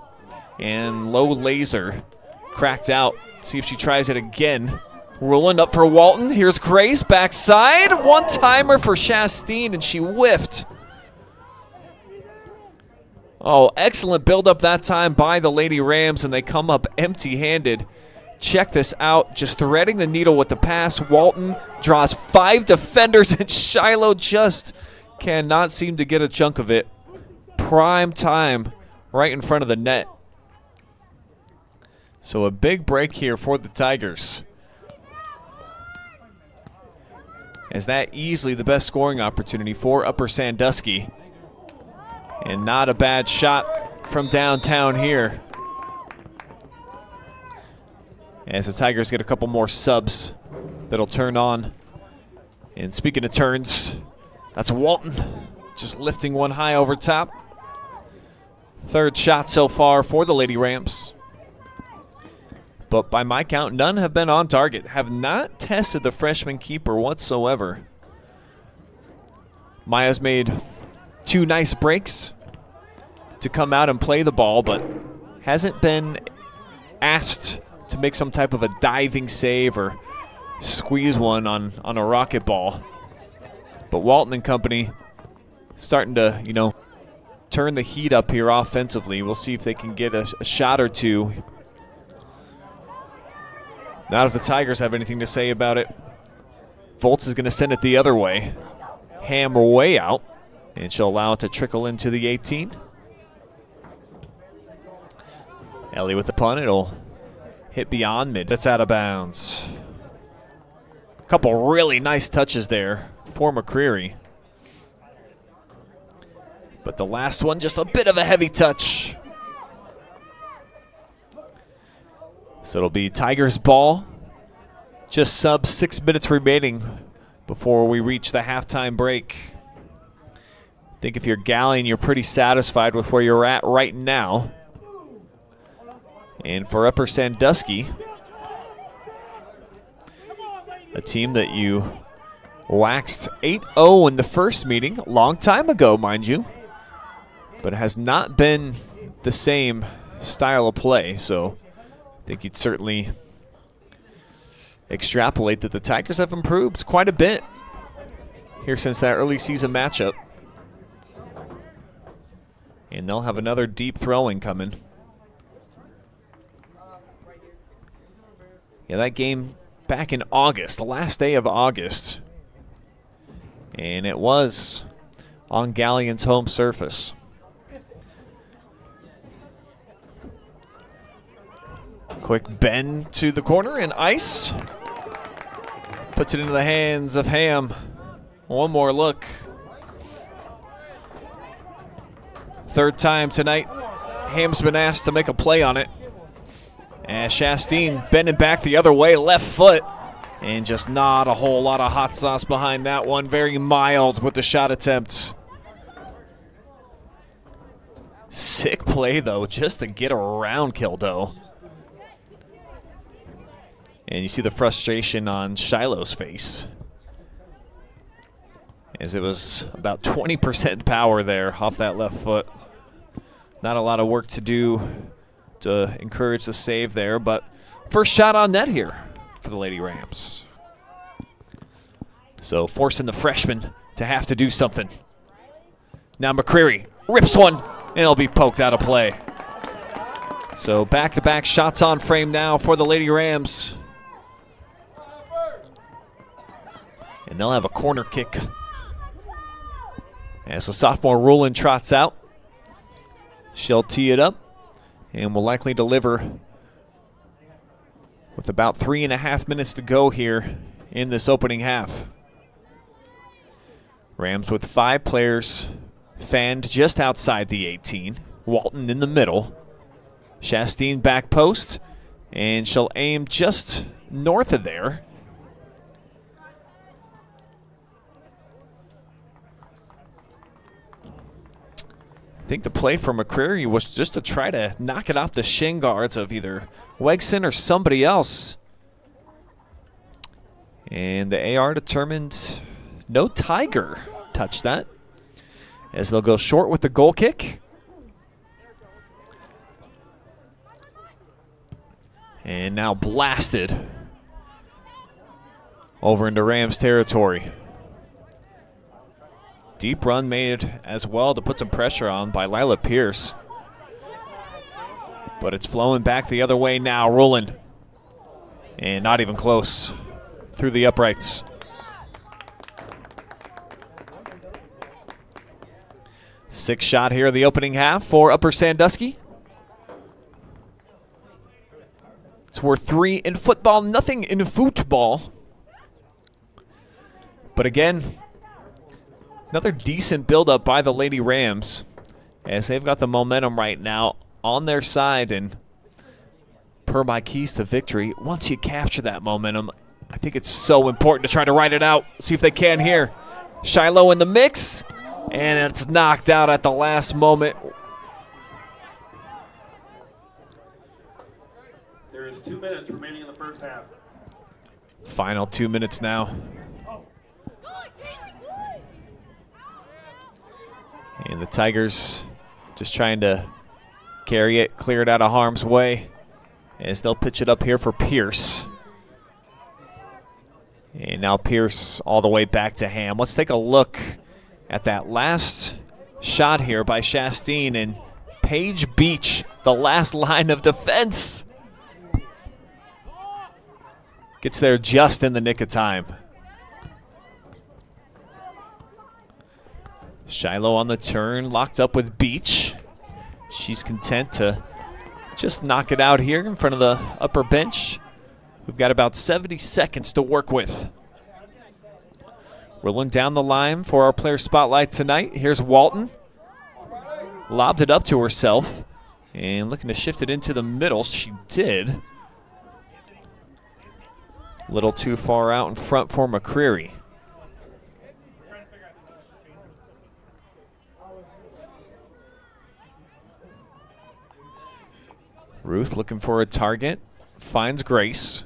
And low laser cracked out. See if she tries it again. Rulin up for Walton. Here's Grace backside. One-timer for Chastain, and she whiffed. Oh, excellent build-up that time by the Lady Rams, and they come up empty-handed. Check this out, just threading the needle with the pass. Walton draws 5 defenders, and Shiloh just cannot seem to get a chunk of it. Prime time right in front of the net. So a big break here for the Tigers. As that easily the best scoring opportunity for Upper Sandusky. And not a bad shot from downtown here. As the Tigers get a couple more subs that'll turn on. And speaking of turns, that's Walton just lifting one high over top. Third shot so far for the Lady Rams. But by my count, none have been on target. Have not tested the freshman keeper whatsoever. Maya's made 2 nice breaks to come out and play the ball, but hasn't been asked to make some type of a diving save or squeeze one on a rocket ball. But Walton and company starting to, turn the heat up here offensively. We'll see if they can get a shot or two. Not if the Tigers have anything to say about it. Volts is going to send it the other way. Ham way out. And she'll allow it to trickle into the 18. Ellie with the punt. It'll hit beyond mid. That's out of bounds. A couple really nice touches there for McCreary. But the last one, just a bit of a heavy touch. So it'll be Tigers ball. Just sub 6 minutes remaining before we reach the halftime break. I think if you're Galion, you're pretty satisfied with where you're at right now. And for Upper Sandusky, a team that you waxed 8-0 in the first meeting, a long time ago, mind you, but it has not been the same style of play, so I think you'd certainly extrapolate that the Tigers have improved quite a bit here since that early season matchup. And they'll have another deep throwing coming. Yeah, that game back in August, the last day of August. And it was on Galion's home surface. Quick bend to the corner and ice. Puts it into the hands of Ham. One more look. Third time tonight, Ham's been asked to make a play on it. And Chastain bending back the other way, left foot. And just not a whole lot of hot sauce behind that one. Very mild with the shot attempt. Sick play, though, just to get around Kildo. And you see the frustration on Shiloh's face, as it was about 20% power there off that left foot. Not a lot of work to do to encourage the save there, but first shot on net here for the Lady Rams. So forcing the freshman to have to do something. Now McCreary rips one, and it'll be poked out of play. So back-to-back shots on frame now for the Lady Rams. And they'll have a corner kick as the sophomore Rowland trots out. She'll tee it up and will likely deliver with about 3.5 minutes to go here in this opening half. Rams with 5 players fanned just outside the 18. Walton in the middle. Chastain back post, and she'll aim just north of there. I think the play for McCreary was just to try to knock it off the shin guards of either Wegson or somebody else. And the AR determined no Tiger touched that, as they'll go short with the goal kick. And now blasted over into Rams territory. Deep run made as well to put some pressure on by Lila Pierce. But it's flowing back the other way now, Rowland. And not even close through the uprights. Sixth shot here in the opening half for Upper Sandusky. It's worth 3 in football, nothing in football. But again, another decent buildup by the Lady Rams, as they've got the momentum right now on their side. And per my keys to victory, once you capture that momentum, I think it's so important to try to ride it out. See if they can here. Shiloh in the mix, and it's knocked out at the last moment.
There is 2 minutes remaining in the first half.
Final 2 minutes now. And the Tigers just trying to carry it, clear it out of harm's way, as they'll pitch it up here for Pierce. And now Pierce all the way back to Ham. Let's take a look at that last shot here by Chastain, and Paige Beach, the last line of defense. Gets there just in the nick of time. Shiloh on the turn, locked up with Beach. She's content to just knock it out here in front of the upper bench. We've got about 70 seconds to work with. Rolling down the line for our player spotlight tonight. Here's Walton. Lobbed it up to herself and looking to shift it into the middle. She did. A little too far out in front for McCreary. Ruth looking for a target, finds Grace,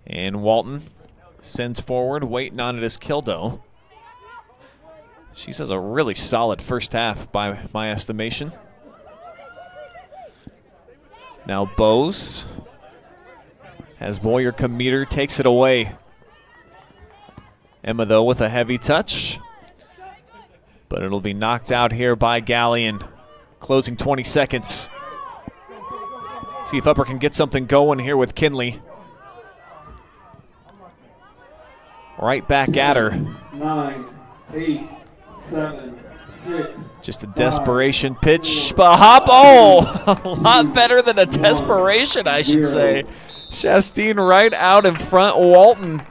and Walton sends forward, waiting on it as Kildo. She says a really solid first half by my estimation. Now Bose as Boyer Cometer takes it away. Emma, though, with a heavy touch, but it'll be knocked out here by Galion. Closing 20 seconds. See if Upper can get something going here with Kinley. Right back at her.
9, 8, 7, 6.
Just a desperation pitch. But hop, oh, a lot better than a desperation, I should say. Chastain right out in front. Walton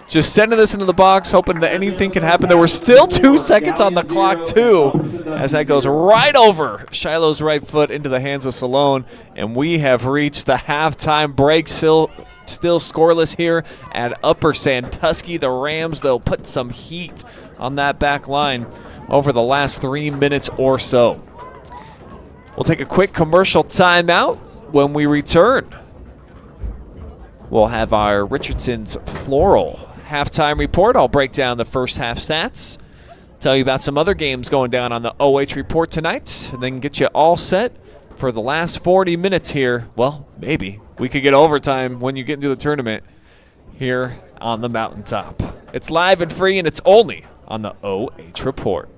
just sending this into the box, hoping that anything can happen. There were still 2 seconds on the clock, too, as that goes right over Shiloh's right foot into the hands of Salone. And we have reached the halftime break. Still scoreless here at Upper Sandusky. The Rams, they'll put some heat on that back line over the last 3 minutes or so. We'll take a quick commercial timeout. When we return, we'll have our Richardson's Floral halftime report. I'll break down the first half stats, tell you about some other games going down on the OH report tonight, and then get you all set for the last 40 minutes here. Well, maybe we could get overtime when you get into the tournament here on the mountaintop. It's live and free, and it's only on the OH report.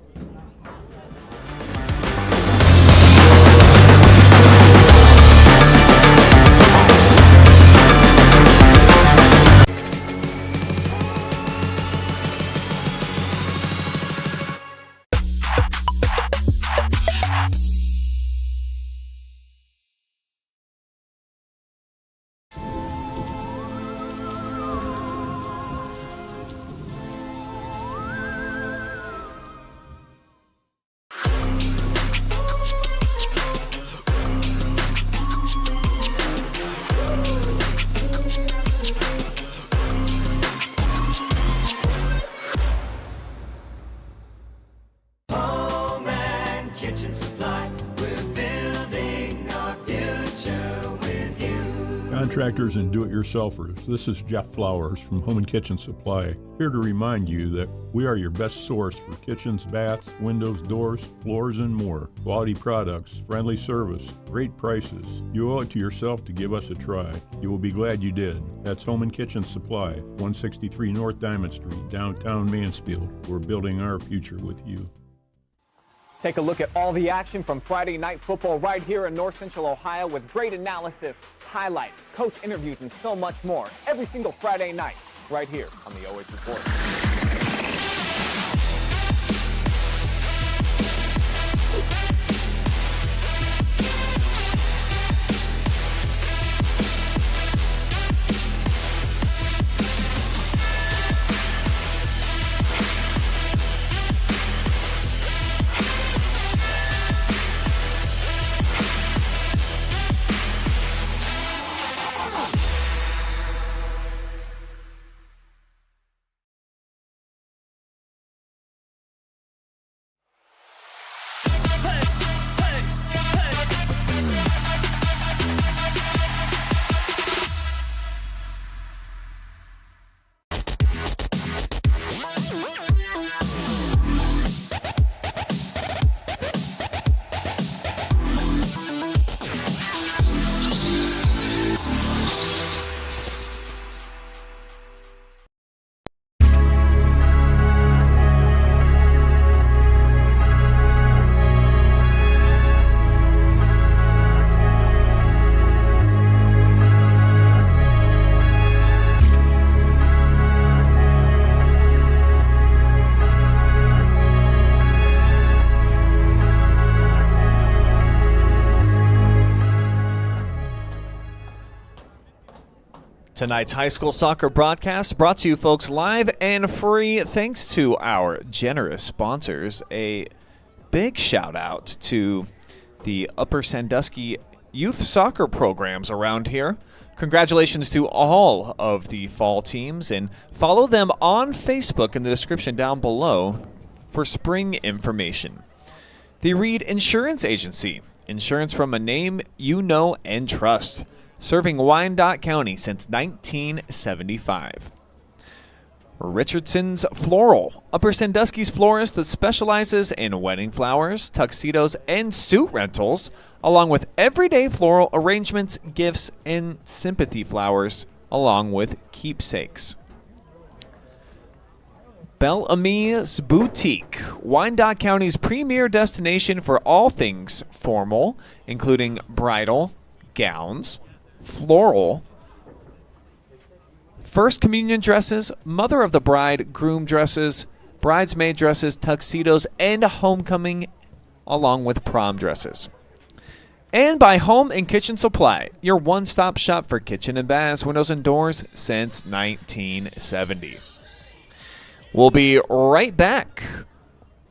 Kitchen Supply. We're building our future with you.
Contractors and do-it-yourselfers, this is Jeff Flowers from Home and Kitchen Supply, here to remind you that we are your best source for kitchens, baths, windows, doors, floors, and more. Quality products, friendly service, great prices. You owe it to yourself to give us a try. You will be glad you did. That's Home and Kitchen Supply, 163 North Diamond Street, downtown Mansfield. We're building our future with you.
Take a look at all the action from Friday Night Football right here in North Central Ohio with great analysis, highlights, coach interviews, and so much more every single Friday night right here on the OH Report.
Tonight's high school soccer broadcast brought to you folks live and free thanks to our generous sponsors. A big shout out to the Upper Sandusky youth soccer programs around here. Congratulations to all of the fall teams, and follow them on Facebook in the description down below for spring information. The Reid Insurance Agency, insurance from a name you know and trust. Serving Wyandotte County since 1975. Richardson's Floral, Upper Sandusky's florist that specializes in wedding flowers, tuxedos, and suit rentals, along with everyday floral arrangements, gifts, and sympathy flowers, along with keepsakes. Belle Amie's Boutique, Wyandotte County's premier destination for all things formal, including bridal, gowns, floral, first communion dresses, mother of the bride, groom dresses, bridesmaid dresses, tuxedos, and homecoming, along with prom dresses. And by Home and Kitchen Supply, your one-stop shop for kitchen and baths, windows, and doors since 1970. We'll be right back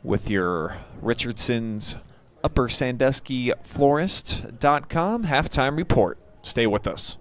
with your Richardson's Upper Sandusky Florist.com halftime report. Stay with us.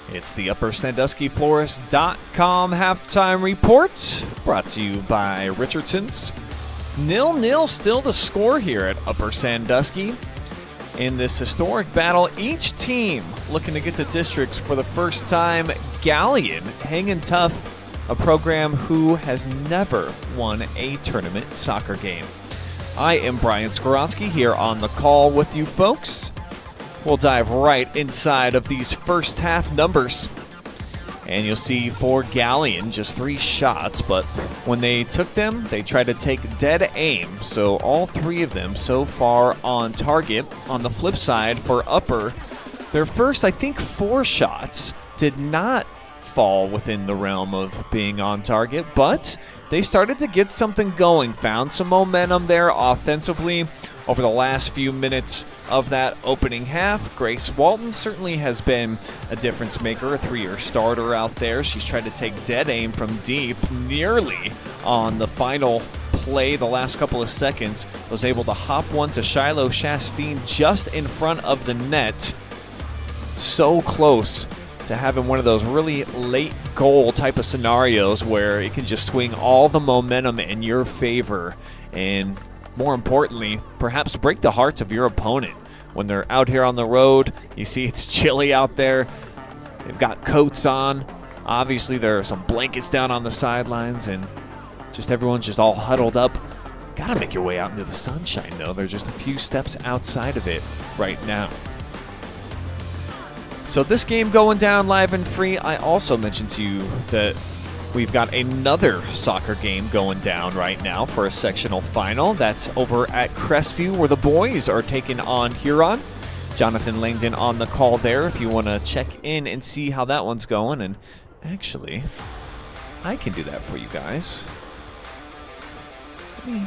It's the Upper Sandusky Florist.com halftime report, brought to you by Richardson's. 0-0 still the score here at Upper Sandusky. In this historic battle, each team looking to get the districts for the first time. Galion hanging tough, a program who has never won a tournament soccer game. I am Brian Skowonski here on the call with you folks. We'll dive right inside of these first half numbers. And you'll see for Galion, just 3 shots, but when they took them, they tried to take dead aim. So all 3 of them so far on target. On the flip side, for Upper, their first, I think, 4 shots did not fall within the realm of being on target, but they started to get something going, found some momentum there offensively over the last few minutes of that opening half. Grace Walton certainly has been a difference maker, a 3-year starter out there. She's tried to take dead aim from deep, nearly on the final play, the last couple of seconds, was able to hop one to Shiloh Chastain just in front of the net. So close to having one of those really late goal type of scenarios where it can just swing all the momentum in your favor and, more importantly, perhaps break the hearts of your opponent. When they're out here on the road, you see it's chilly out there. They've got coats on. Obviously, there are some blankets down on the sidelines, and just everyone's just all huddled up. Gotta make your way out into the sunshine, though. They're just a few steps outside of it right now. So this game going down live and free. I also mentioned to you that we've got another soccer game going down right now for a sectional final. That's over at Crestview, where the boys are taking on Huron. Jonathan Langdon on the call there if you want to check in and see how that one's going. And actually, I can do that for you guys. Let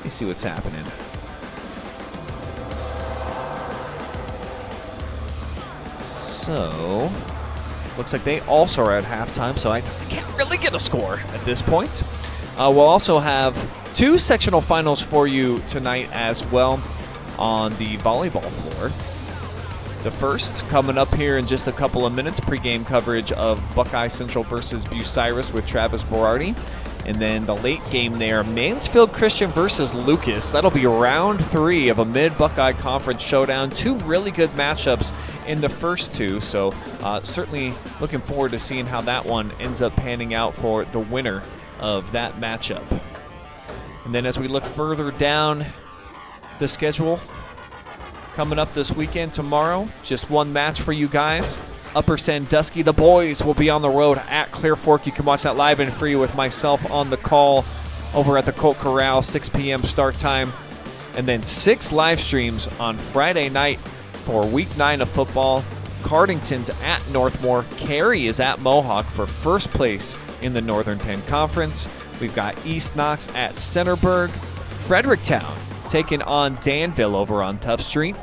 me see what's happening. So, looks like they also are at halftime, so I can't really get a score at this point. We'll also have 2 sectional finals for you tonight as well on the volleyball floor. The first coming up here in just a couple of minutes, pregame coverage of Buckeye Central versus Bucyrus with Travis Berardi. And then the late game there, Mansfield Christian versus Lucas. That'll be round 3 of a mid-Buckeye Conference showdown. 2 really good matchups in the first 2, so certainly looking forward to seeing how that one ends up panning out for the winner of that matchup. And then as we look further down the schedule, coming up this weekend tomorrow, just one match for you guys. Upper Sandusky, the boys will be on the road at Clear Fork. You can watch that live and free with myself on the call over at the Colt Corral, 6 p.m. start time. And then 6 live streams on Friday night for Week 9 of football. Cardington's at Northmore. Cary is at Mohawk for first place in the Northern 10 Conference. We've got East Knox at Centerburg. Fredericktown taking on Danville over on Tough Street.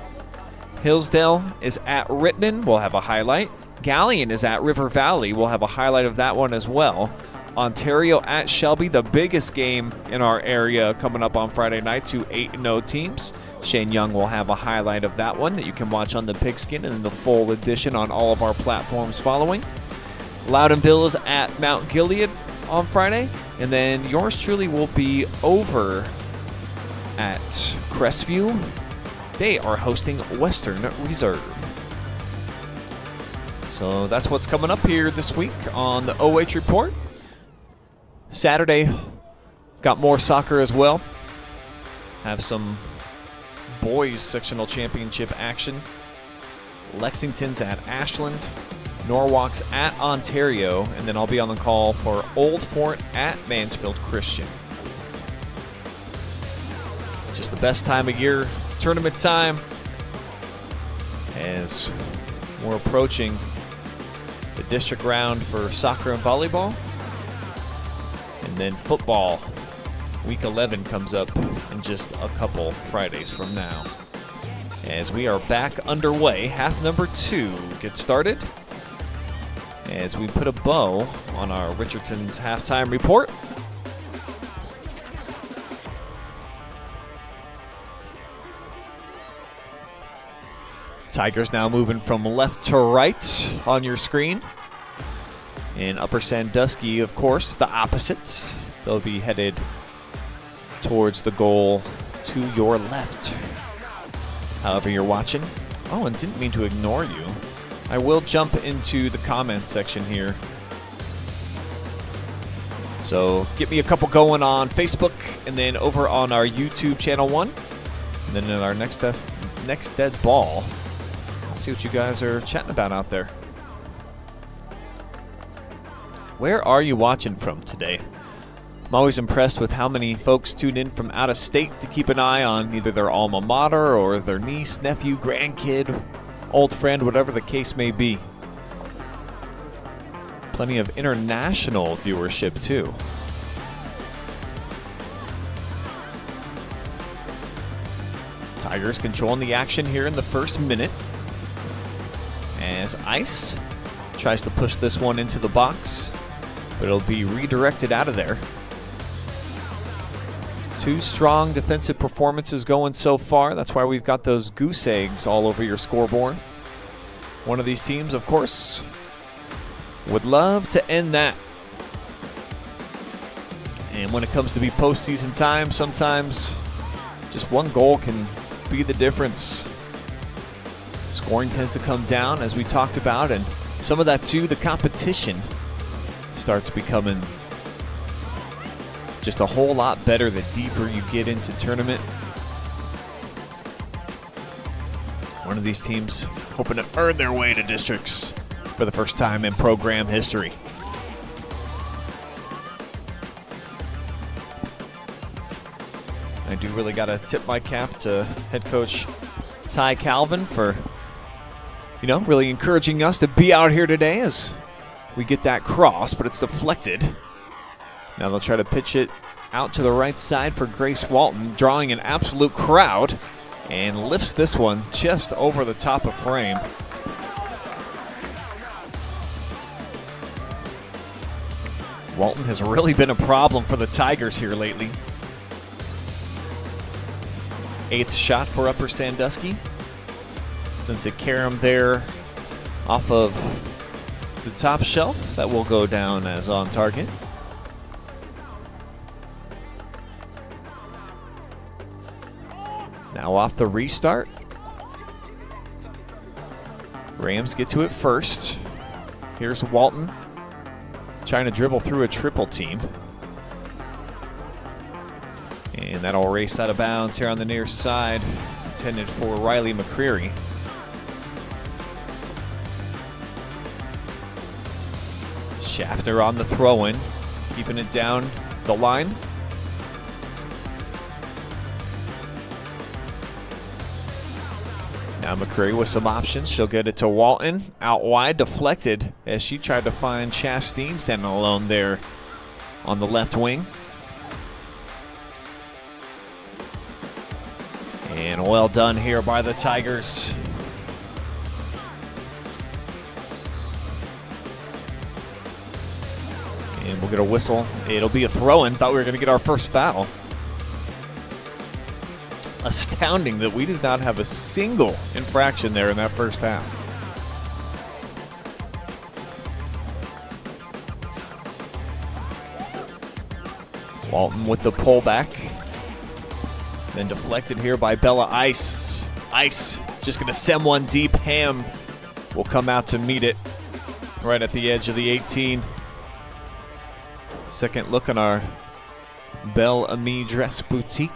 Hillsdale is at Rittman. We'll have a highlight. Galion is at River Valley. We'll have a highlight of that one as well. Ontario at Shelby, the biggest game in our area coming up on Friday night, 2 8-0 teams. Shane Young will have a highlight of that one that you can watch on the Pigskin and in the full edition on all of our platforms following. Loudonville is at Mount Gilead on Friday. And then yours truly will be over at Crestview. They are hosting Western Reserve. So that's what's coming up here this week on the OH Report. Saturday, got more soccer as well. Have some boys sectional championship action. Lexington's at Ashland. Norwalk's at Ontario. And then I'll be on the call for Old Fort at Mansfield Christian. Just the best time of year. Tournament time as we're approaching the district round for soccer and volleyball. And then football, week 11 comes up in just a couple Fridays from now. As we are back underway, half number 2 gets started as we put a bow on our Richardson's halftime report. Tigers now moving from left to right on your screen. In Upper Sandusky, of course, the opposite. They'll be headed towards the goal to your left. However you're watching. Oh, and didn't mean to ignore you. I will jump into the comments section here. So get me a couple going on Facebook and then over on our YouTube channel 1. And then in our next dead ball. I'll see what you guys are chatting about out there. Where are you watching from today? I'm always impressed with how many folks tune in from out of state to keep an eye on either their alma mater or their niece, nephew, grandkid, old friend, whatever the case may be. Plenty of international viewership too. Tigers controlling the action here in the first minute as Ice tries to push this one into the box, but it'll be redirected out of there. Two strong defensive performances going so far. That's why we've got those goose eggs all over your scoreboard. One of these teams, of course, would love to end that. And when it comes to be postseason time, sometimes just one goal can be the difference. Scoring tends to come down, as we talked about, and some of that too, the competition starts becoming just a whole lot better the deeper you get into tournament. One of these teams hoping to earn their way to districts for the first time in program history. I do really got to tip my cap to head coach Ty Calvin for, really encouraging us to be out here today as we get that cross, but it's deflected. Now they'll try to pitch it out to the right side for Grace Walton, drawing an absolute crowd, and lifts this one just over the top of frame. Walton has really been a problem for the Tigers here lately. 8th shot for Upper Sandusky. Since it carom there off of the top shelf, that will go down as on target. Now off the restart. Rams get to it first. Here's Walton trying to dribble through a triple team. And that'll race out of bounds here on the near side, intended for Riley McCreary. Shafter on the throw-in, keeping it down the line. Now McCreary with some options. She'll get it to Walton. Out wide, deflected as she tried to find Chastain standing alone there on the left wing. And well done here by the Tigers. And we'll get a whistle. It'll be a throw-in. Thought we were going to get our first foul. Astounding that we did not have a single infraction there in that first half. Walton with the pullback. Then deflected here by Bella Ice. Ice just going to send one deep. Ham will come out to meet it right at the edge of the 18. Second look on our Belle Amie dress boutique.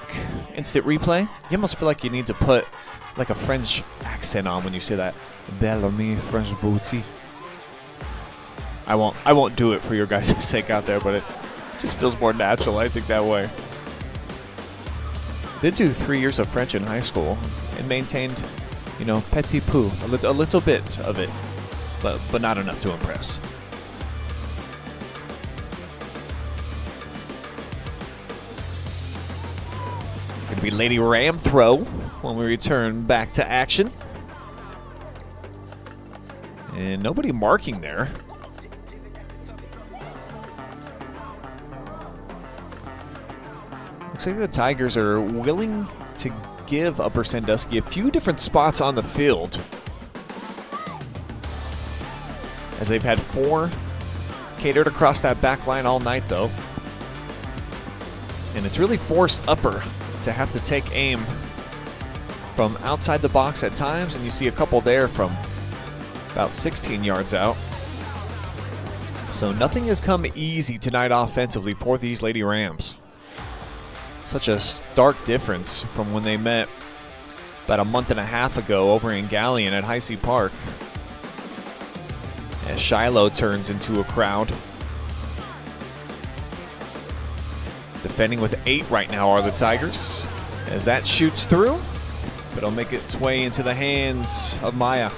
Instant replay. You almost feel like you need to put like a French accent on when you say that. Belle Amie French boutique. I won't do it for your guys' sake out there, but it just feels more natural, I think, that way. Did do 3 years of French in high school and maintained, petit peu, a little bit of it, but not enough to impress. It's going to be Lady Ram throw when we return back to action. And nobody marking there. Looks like the Tigers are willing to give Upper Sandusky a few different spots on the field, as they've had 4 catered across that back line all night, though. And it's really forced Upper to have to take aim from outside the box at times, and you see a couple there from about 16 yards out. So nothing has come easy tonight offensively for these Lady Rams. Such a stark difference from when they met about a month and a half ago over in Galion at Heisey Park, as Shiloh turns into a crowd. Defending with 8 right now are the Tigers, as that shoots through, but it'll make its way into the hands of Maya.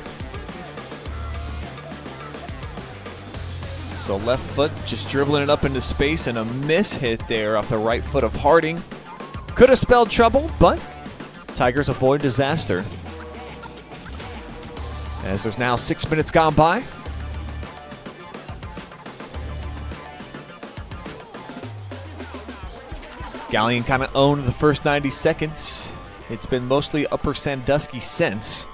So left foot just dribbling it up into space, and a miss hit there off the right foot of Harding. Could have spelled trouble, but Tigers avoid disaster. As there's now 6 minutes gone by. Galion kind of owned the first 90 seconds. It's been mostly Upper Sandusky since.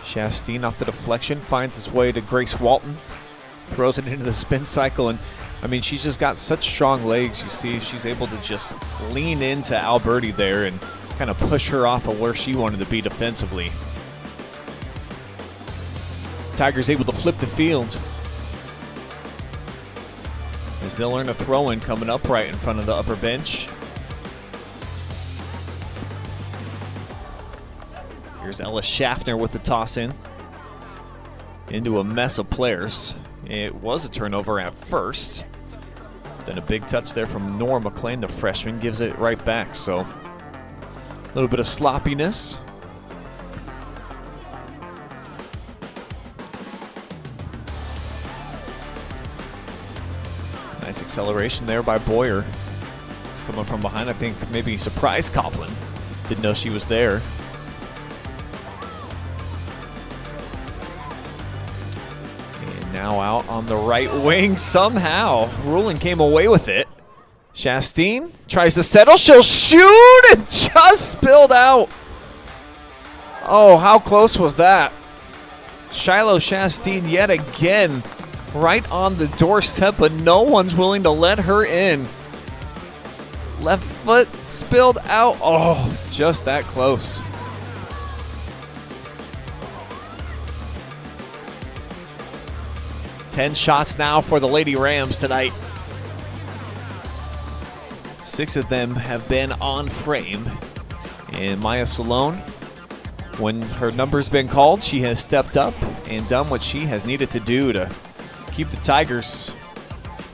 Chastain off the deflection finds his way to Grace Walton. Throws it into the spin cycle, and I mean, she's just got such strong legs. You see, she's able to just lean into Alberti there and kind of push her off of where she wanted to be defensively. Tigers able to flip the field as they'll earn a throw-in coming up right in front of the upper bench. Here's Ella Schaffner with the toss-in into a mess of players. It was a turnover at first. Then a big touch there from Nora McLean, the freshman, gives it right back. So a little bit of sloppiness. Nice acceleration there by Boyer. It's coming from behind. I think maybe surprised Coughlin. Didn't know she was there. Now out on the right wing somehow. Rulin came away with it. Chastain tries to settle. She'll shoot and just spilled out. Oh, how close was that? Shiloh Chastain yet again right on the doorstep, but no one's willing to let her in. Left foot spilled out. Oh, just that close. Ten shots now for the Lady Rams tonight. 6 of them have been on frame. And Maya Salone, when her number's been called, she has stepped up and done what she has needed to do to keep the Tigers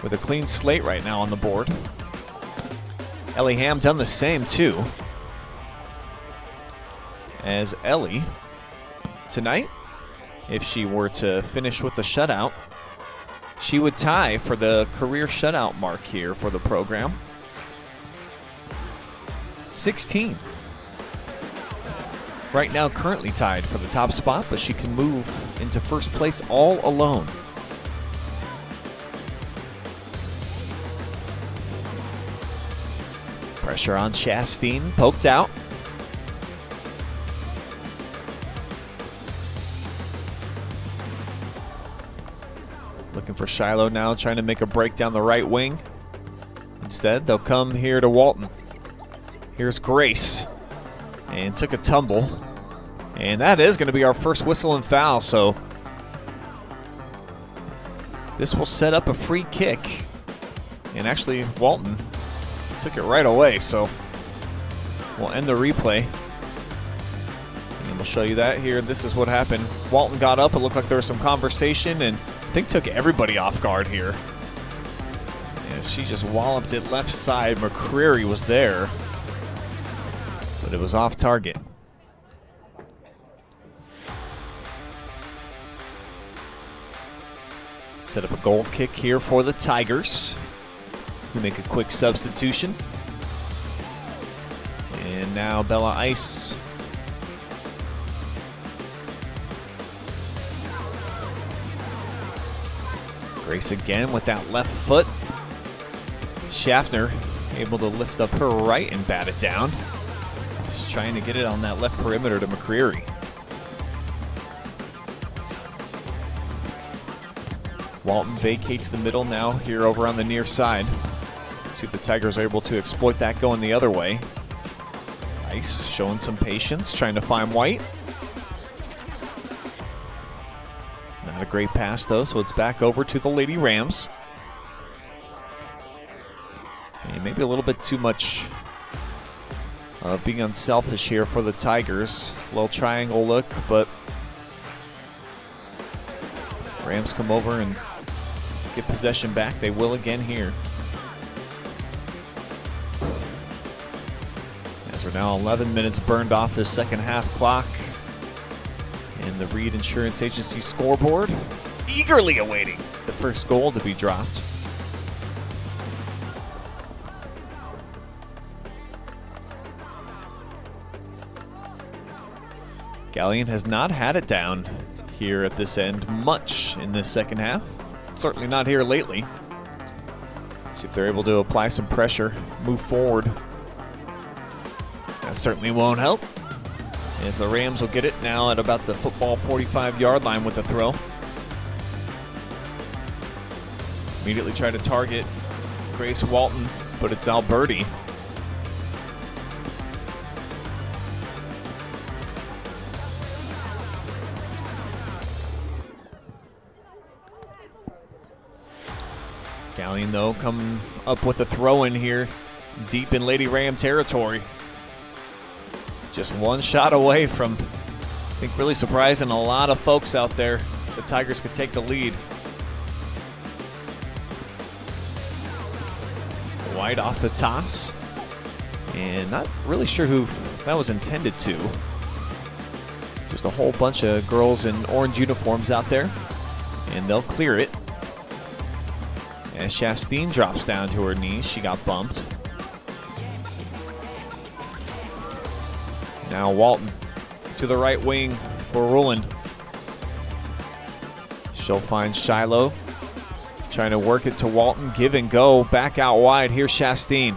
with a clean slate right now on the board. Ellie Ham done the same too. As Ellie, tonight, if she were to finish with the shutout, she would tie for the career shutout mark here for the program. 16. Right now currently tied for the top spot, but she can move into first place all alone. Pressure on Chastain, poked out. Looking for Shiloh now, trying to make a break down the right wing. Instead, they'll come here to Walton. Here's Grace. And took a tumble. And that is going to be our first whistle and foul, so this will set up a free kick. And actually, Walton took it right away, so we'll end the replay. And we'll show you that here. This is what happened. Walton got up. It looked like there was some conversation, and I think took everybody off guard here. Yeah, she just walloped it left side. McCreary was there, but it was off target. Set up a goal kick here for the Tigers, who make a quick substitution. And now Bella Ice. Grace again with that left foot. Schaffner able to lift up her right and bat it down. Just trying to get it on that left perimeter to McCreary. Walton vacates the middle now here over on the near side. See if the Tigers are able to exploit that going the other way. Ice showing some patience, trying to find White. Not a great pass though, so it's back over to the Lady Rams. And maybe a little bit too much being unselfish here for the Tigers. A little triangle look, but Rams come over and get possession back. They will again here. As we're now 11 minutes burned off this second half clock. And the Reid Insurance Agency scoreboard eagerly awaiting the first goal to be dropped. Galion has not had it down here at this end much in this second half. Certainly not here lately. See if they're able to apply some pressure, move forward. That certainly won't help, as the Rams will get it now at about the football 45-yard line with the throw. Immediately try to target Grace Walton, but it's Alberti. Galion, though, coming up with a throw in here deep in Lady Ram territory. Just one shot away from, I think, really surprising a lot of folks out there. The Tigers could take the lead. White off the toss. And not really sure who that was intended to. Just a whole bunch of girls in orange uniforms out there. And they'll clear it. As Chastain drops down to her knees, she got bumped. Now Walton to the right wing for Ruland. She'll find Shiloh. Trying to work it to Walton. Give and go. Back out wide. Here's Chastain.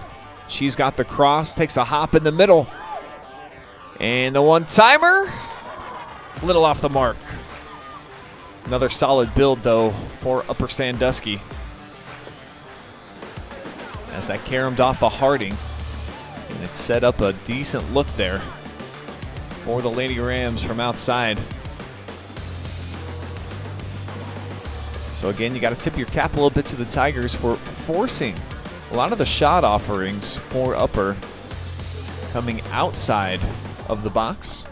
She's got the cross. Takes a hop in the middle. And the one-timer. A little off the mark. Another solid build, though, for Upper Sandusky. As that caromed off of Harding. And it set up a decent look there for the Lady Rams from outside. So again, you got to tip your cap a little bit to the Tigers for forcing a lot of the shot offerings for Upper coming outside of the box.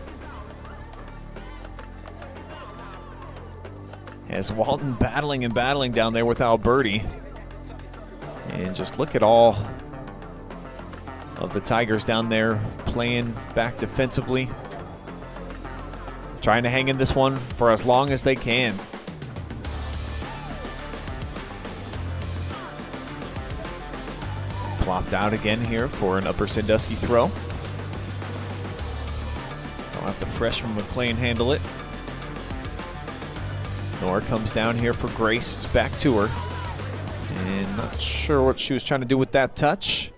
As Walton battling and battling down there with Alberti. And just look at all of the Tigers down there playing back defensively. Trying to hang in this one for as long as they can. Plopped out again here for an Upper Sandusky throw. They'll have the freshman McLean handle it. Nora comes down here for Grace, back to her. And not sure what she was trying to do with that touch.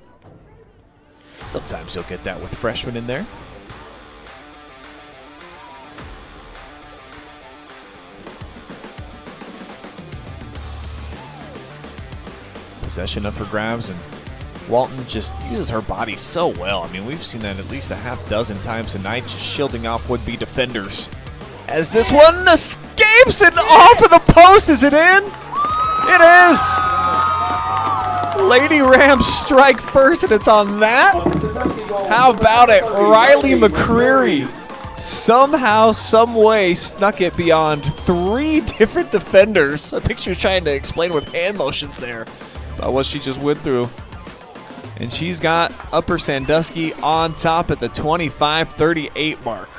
Sometimes you'll get that with freshmen in there. Possession up for grabs, and Walton just uses her body so well. I mean, we've seen that at least a half dozen times tonight, just shielding off would-be defenders. As this one escapes and off of the post, is it in? It is! Lady Rams strike first, and it's on that. How about it? Riley McCreary somehow, some way snuck it beyond 3 different defenders. I think she was trying to explain with hand motions there about what she just went through. And she's got Upper Sandusky on top at the 25-38 mark.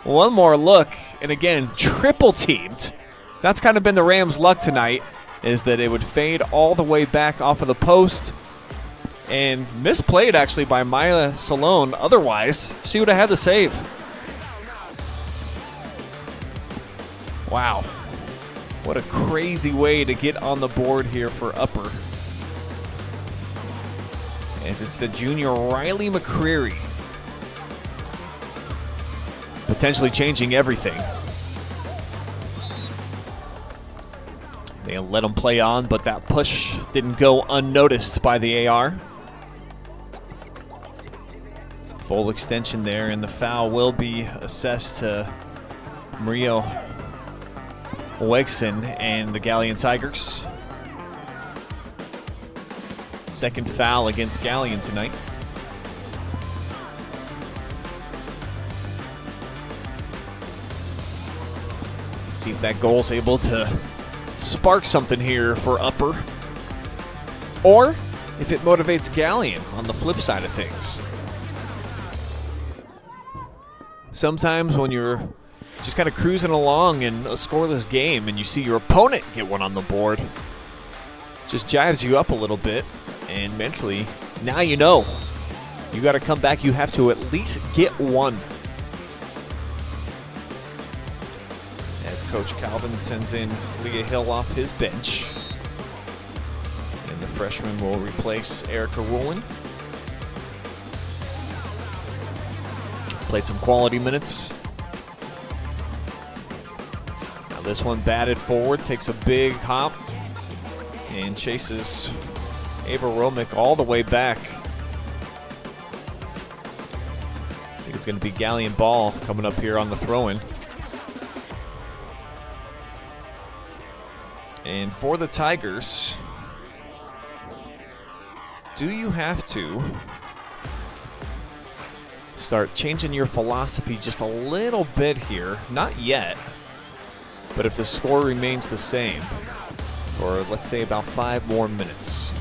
One more look, and again, triple teamed. That's kind of been the Rams' luck tonight, is that it would fade all the way back off of the post. And misplayed, actually, by Maya Salone. Otherwise, she would have had the save. Wow. What a crazy way to get on the board here for Upper. As it's the junior Riley McCreary. Potentially changing everything. They let him play on, but that push didn't go unnoticed by the AR. Full extension there, and the foul will be assessed to Mario Wegson and the Galion Tigers. Second foul against Galion tonight. See if that goal's able to spark something here for Upper, or if it motivates Galion on the flip side of things. Sometimes when you're just kind of cruising along in a scoreless game, and you see your opponent get one on the board. Just jives you up a little bit, and mentally, now you know. You got to come back. You have to at least get one. As Coach Calvin sends in Leah Hill off his bench. And the freshman will replace Erica Rowland. Played some quality minutes. Now this one batted forward, takes a big hop, and chases Ava Romick all the way back. I think it's going to be Galion ball coming up here on the throw-in. And for the Tigers, do you have to start changing your philosophy just a little bit here? Not yet, but if the score remains the same for, let's say, about 5 more minutes.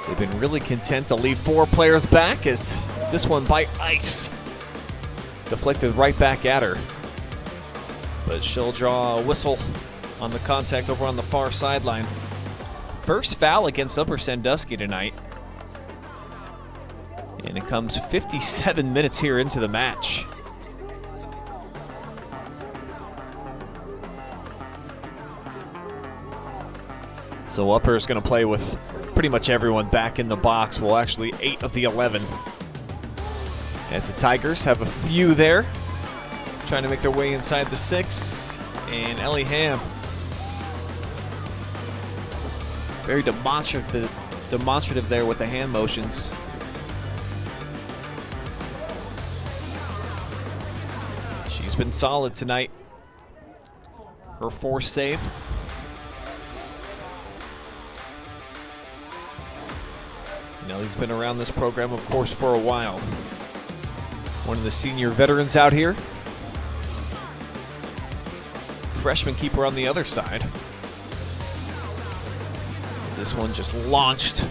They've been really content to leave 4 players back, as this one by ice deflected right back at her. But she'll draw a whistle on the contact over on the far sideline. First foul against Upper Sandusky tonight. And it comes 57 minutes here into the match. So Upper is going to play with pretty much everyone back in the box. Well, actually 8 of the 11. As the Tigers have a few there, trying to make their way inside the 6. And Ellie Ham, very demonstrative there with the hand motions. She's been solid tonight. Her 4th save. Nellie's been around this program, of course, for a while. One of the senior veterans out here. Freshman keeper on the other side. This one just launched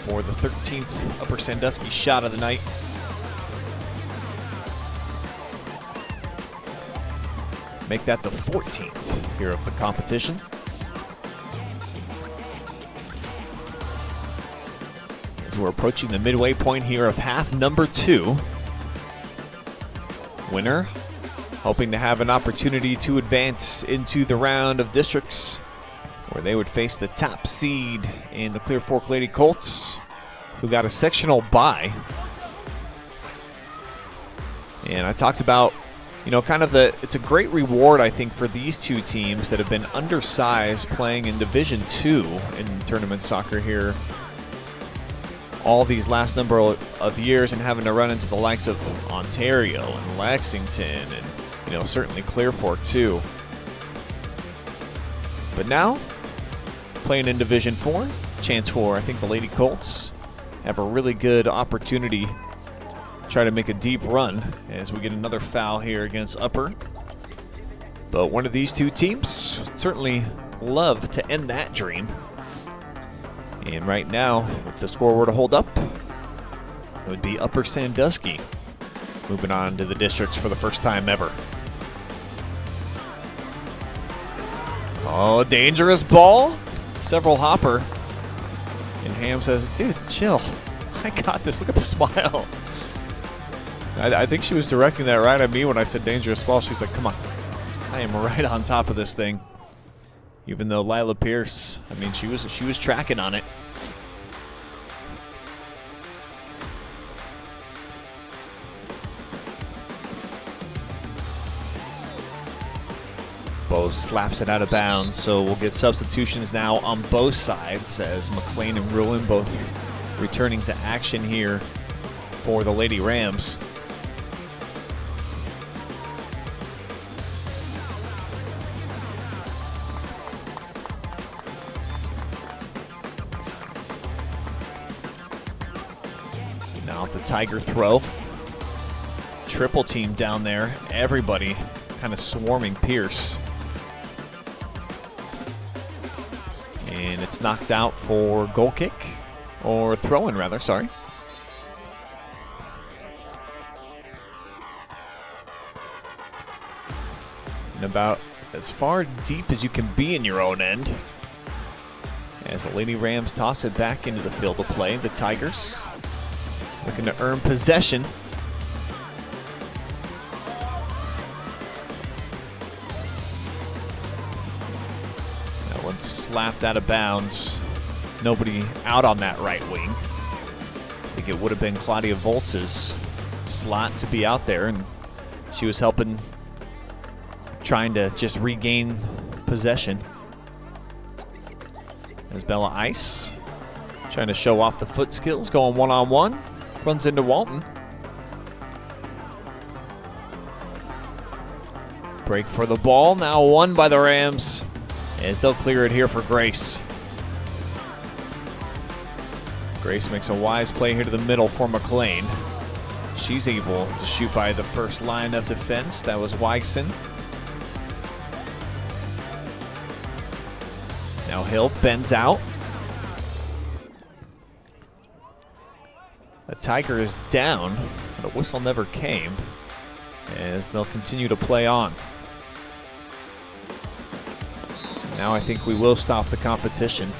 for the 13th Upper Sandusky shot of the night. Make that the 14th here of the competition. As we're approaching the midway point here of half number 2. Winner hoping to have an opportunity to advance into the round of districts, where they would face the top seed in the Clear Fork Lady Colts, who got a sectional bye. And I talked about, kind of it's a great reward, I think, for these 2 teams that have been undersized playing in Division II in tournament soccer here all these last number of years, and having to run into the likes of Ontario and Lexington and, certainly Clear Fork too. But now, playing in Division IV, chance for, I think, the Lady Colts have a really good opportunity to try to make a deep run as we get another foul here against Upper. But one of these 2 teams would certainly love to end that dream. And right now, if the score were to hold up, it would be Upper Sandusky moving on to the districts for the first time ever. Oh, dangerous ball. Several hopper. And Ham says, dude, chill. I got this. Look at the smile. I think she was directing that right at me when I said dangerous ball. She's like, come on. I am right on top of this thing. Even though Lila Pierce, she was tracking on it. Bo slaps it out of bounds, so we'll get substitutions now on both sides as McLean and Ruin both returning to action here for the Lady Rams. Now the Tiger throw. Triple team down there. Everybody kind of swarming Pierce. And it's knocked out for goal kick, or throw-in rather, sorry. and about as far deep as you can be in your own end. As the Lady Rams toss it back into the field of play, the Tigers looking to earn possession. That one's slapped out of bounds. Nobody out on that right wing. I think it would have been Claudia Volz's slot to be out there, and she was helping, trying to just regain possession. As Bella Ice trying to show off the foot skills, going one-on-one, runs into Walton. Break for the ball, now won by the Rams, as they'll clear it here for Grace. Grace makes a wise play here to the middle for McLean. She's able to shoot by the first line of defense. That was Weigson. Now Hill bends out. The Tiger is down, but a whistle never came, as they'll continue to play on. Now I think we will stop the competition,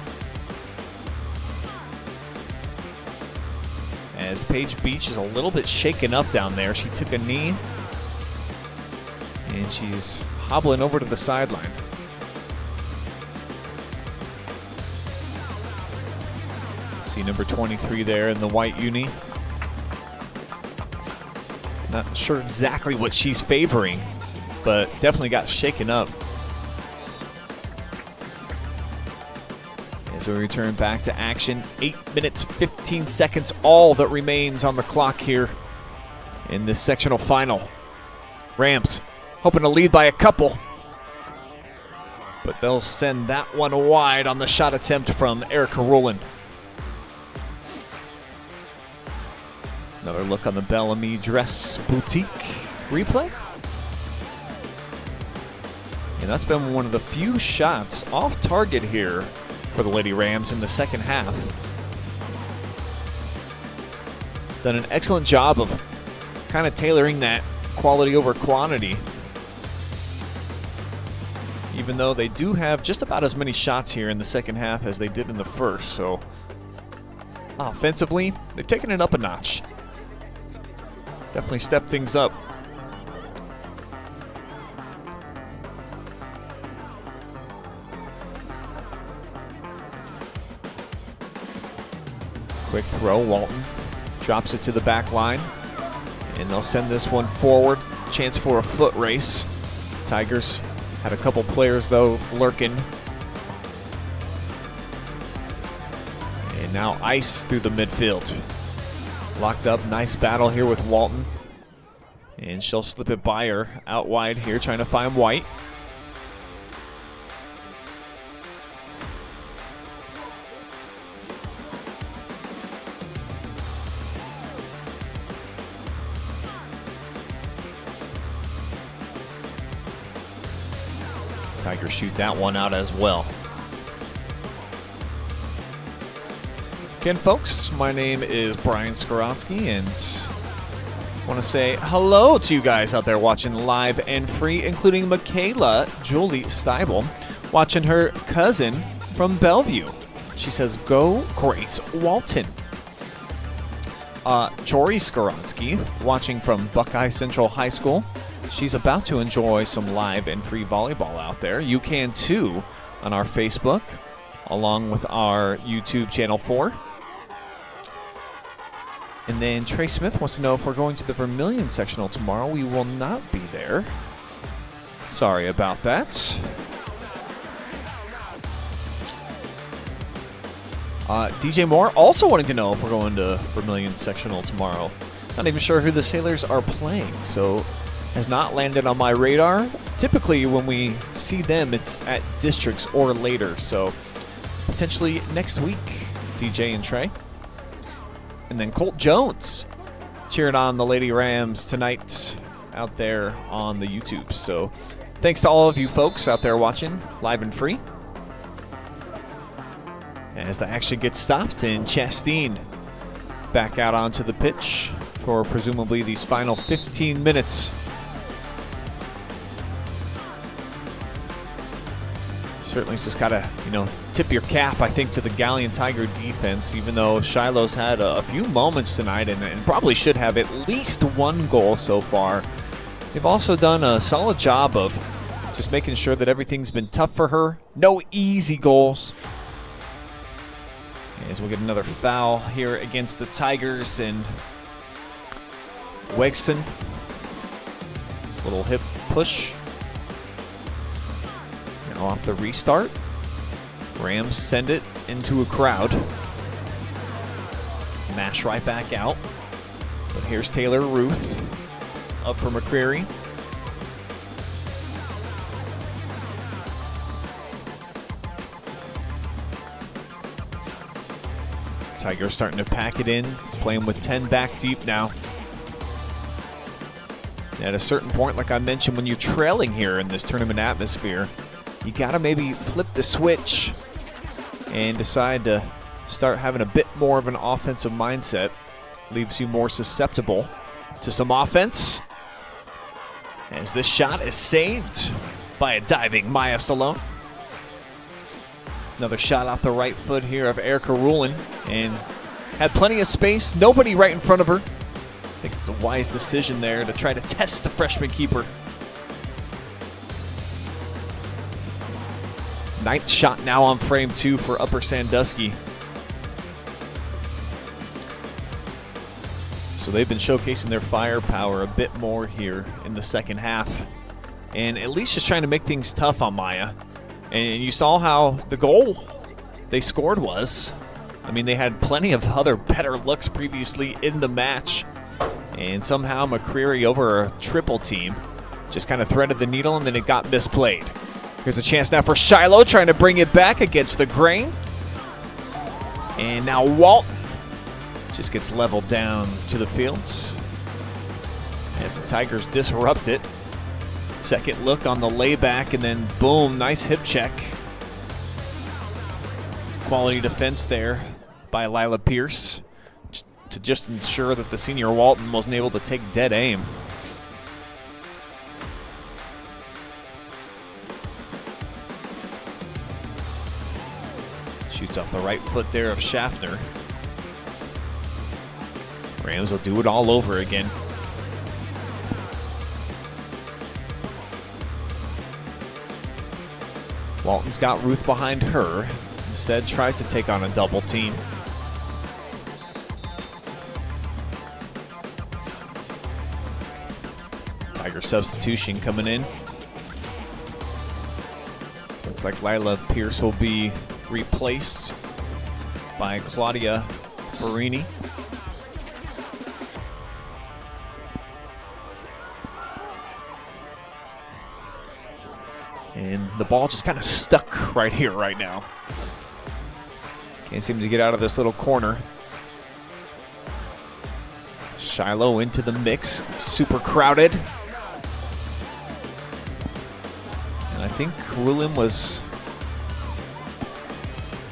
as Paige Beach is a little bit shaken up down there. She took a knee, and she's hobbling over to the sideline. See number 23 there in the white uni. Not sure exactly what she's favoring, but definitely got shaken up. As we return back to action, 8 minutes, 15 seconds, all that remains on the clock here in this sectional final. Rams hoping to lead by a couple, but they'll send that one wide on the shot attempt from Erica Rowland. Another look on the Belle Amie Dress Boutique replay. And that's been one of the few shots off target here for the Lady Rams in the second half. Done an excellent job of kind of tailoring that quality over quantity, even though they do have just about as many shots here in the second half as they did in the first. So offensively, they've taken it up a notch. Definitely stepped things up. Quick throw, Walton drops it to the back line, and they'll send this one forward. Chance for a foot race. Tigers had a couple players though lurking. And now Ice through the midfield. Locked up, nice battle here with Walton. And she'll slip it by her out wide here, trying to find White. Tigers shoot that one out as well. Again, folks, my name is Brian Skowonski, and I want to say hello to you guys out there watching live and free, including Michaela Julie Steibel, watching her cousin from Bellevue. She says, "Go Grace Walton." Jory Skowonski, watching from Buckeye Central High School. She's about to enjoy some live and free volleyball out there. You can too on our Facebook, along with our YouTube channel 4. And then Trey Smith wants to know if we're going to the Vermilion sectional tomorrow. We will not be there. Sorry about that. DJ Moore also wanting to know if we're going to Vermilion sectional tomorrow. Not even sure who the Sailors are playing, so has not landed on my radar. Typically when we see them, it's at districts or later, so potentially next week, DJ and Trey. And then Colt Jones cheering on the Lady Rams tonight out there on the YouTube. So thanks to all of you folks out there watching live and free. As the action gets stopped, and Chastain back out onto the pitch for presumably these final 15 minutes. Certainly just got to, tip your cap, I think, to the Galion Tiger defense, even though Shiloh's had a few moments tonight and probably should have at least one goal so far. They've also done a solid job of just making sure that everything's been tough for her. No easy goals. As we'll get another foul here against the Tigers, and Wegston. This little hip push. Now off the restart. Rams send it into a crowd. Mash right back out. But here's Taylor Ruth up for McCreary. Tigers starting to pack it in, playing with 10 back deep now. At a certain point, like I mentioned, when you're trailing here in this tournament atmosphere, you gotta maybe flip the switch and decide to start having a bit more of an offensive mindset. Leaves you more susceptible to some offense. As this shot is saved by a diving Maya Salone. Another shot off the right foot here of Erica Rulin, and had plenty of space. Nobody right in front of her. I think it's a wise decision there to try to test the freshman keeper. Ninth shot now on frame 2 for Upper Sandusky. So they've been showcasing their firepower a bit more here in the second half. And at least just trying to make things tough on Maya. And you saw how the goal they scored was. I mean, they had plenty of other better looks previously in the match. And somehow McCreary over a triple team just kind of threaded the needle, and then it got misplayed. Here's a chance now for Shiloh, trying to bring it back against the grain. And now Walt just gets leveled down to the field as the Tigers disrupt it. Second look on the layback, and then boom, nice hip check. Quality defense there by Lila Pierce to just ensure that the senior Walton wasn't able to take dead aim. Shoots off the right foot there of Schaffner. Rams will do it all over again. Walton's got Ruth behind her. Instead, tries to take on a double team. Tiger substitution coming in. Looks like Lila Pierce will be replaced by Claudia Farini. And the ball just kind of stuck right here, right now. Can't seem to get out of this little corner. Shiloh into the mix, super crowded. And I think Rulin was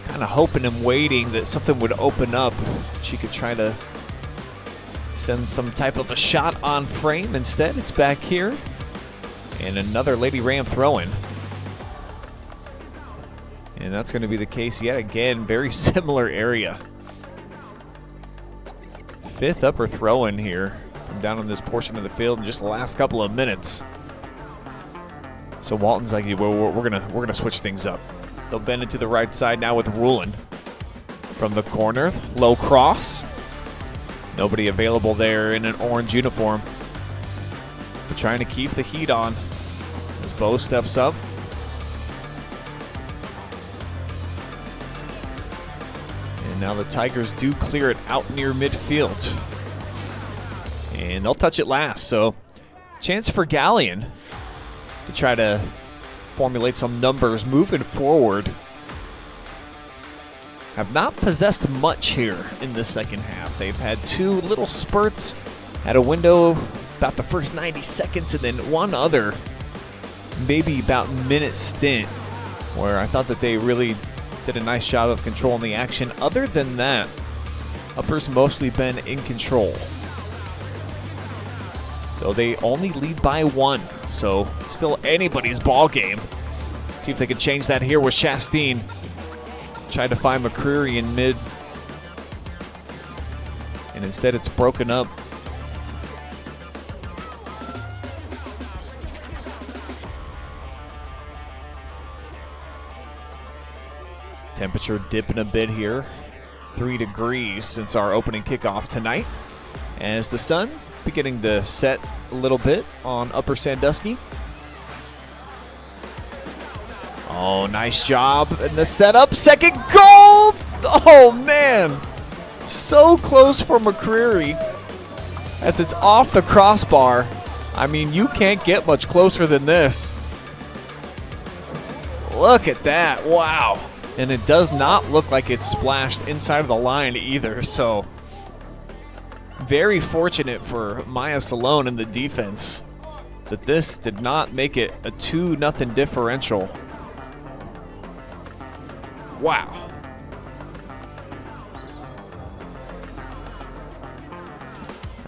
kind of hoping and waiting that something would open up. She could try to send some type of a shot on frame. Instead, it's back here. And another Lady Ram throw-in. And that's going to be the case yet again. Very similar area. Fifth upper throw-in here from down on this portion of the field in just the last couple of minutes. So Walton's like, well, we're gonna switch things up. They'll bend it to the right side now with Rulin. From the corner, low cross. Nobody available there in an orange uniform. But trying to keep the heat on as Bo steps up. Now the Tigers do clear it out near midfield. And they'll touch it last. So chance for Galion to try to formulate some numbers moving forward. Have not possessed much here in the second half. They've had two little spurts, had a window about the first 90 seconds, and then one other maybe about minute stint where I thought that they really did a nice job of controlling the action. Other than that, Upper's mostly been in control. Though they only lead by one, so still anybody's ball game. See if they can change that here with Chastain. Tried to find McCreary in mid. And instead it's broken up. Temperature dipping a bit here. 3 degrees since our opening kickoff tonight. As the sun beginning to set a little bit on Upper Sandusky. Oh, nice job in the setup. Second goal! Oh, man. So close for McCreary. As it's off the crossbar. I mean, you can't get much closer than this. Look at that. Wow. And it does not look like it's splashed inside of the line either. So, very fortunate for Maya Salone and the defense that this did not make it a 2-0 differential. Wow.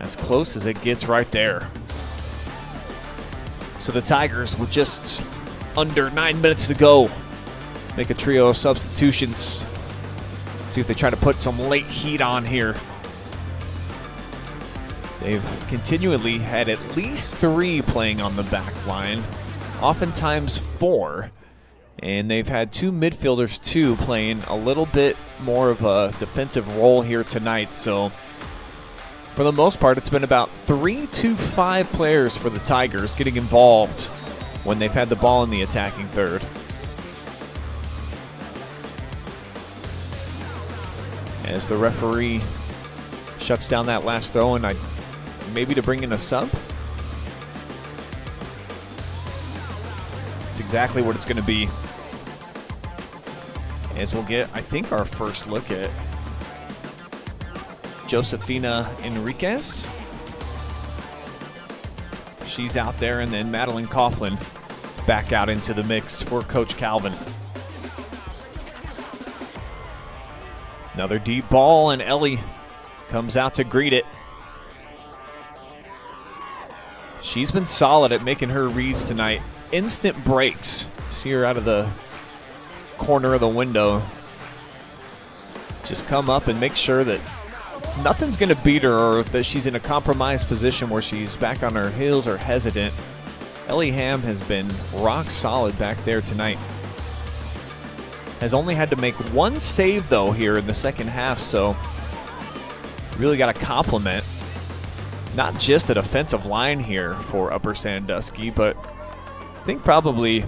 As close as it gets right there. So the Tigers with just under 9 minutes to go make a trio of substitutions. See if they try to put some late heat on here. They've continually had at least 3 playing on the back line, oftentimes 4. And they've had 2 midfielders, too, playing a little bit more of a defensive role here tonight. So, for the most part, it's been about 3 to 5 players for the Tigers getting involved when they've had the ball in the attacking third. As the referee shuts down that last throw, and maybe to bring in a sub. It's exactly what it's going to be. As we'll get, I think, our first look at Josefina Enriquez. She's out there, and then Madeline Coughlin back out into the mix for Coach Calvin. Another deep ball, and Ellie comes out to greet it. She's been solid at making her reads tonight. Instant breaks. See her out of the corner of the window. Just come up and make sure that nothing's going to beat her or that she's in a compromised position where she's back on her heels or hesitant. Ellie Ham has been rock solid back there tonight. Has only had to make 1 save, though, here in the second half, so really got to compliment not just the defensive line here for Upper Sandusky, but I think probably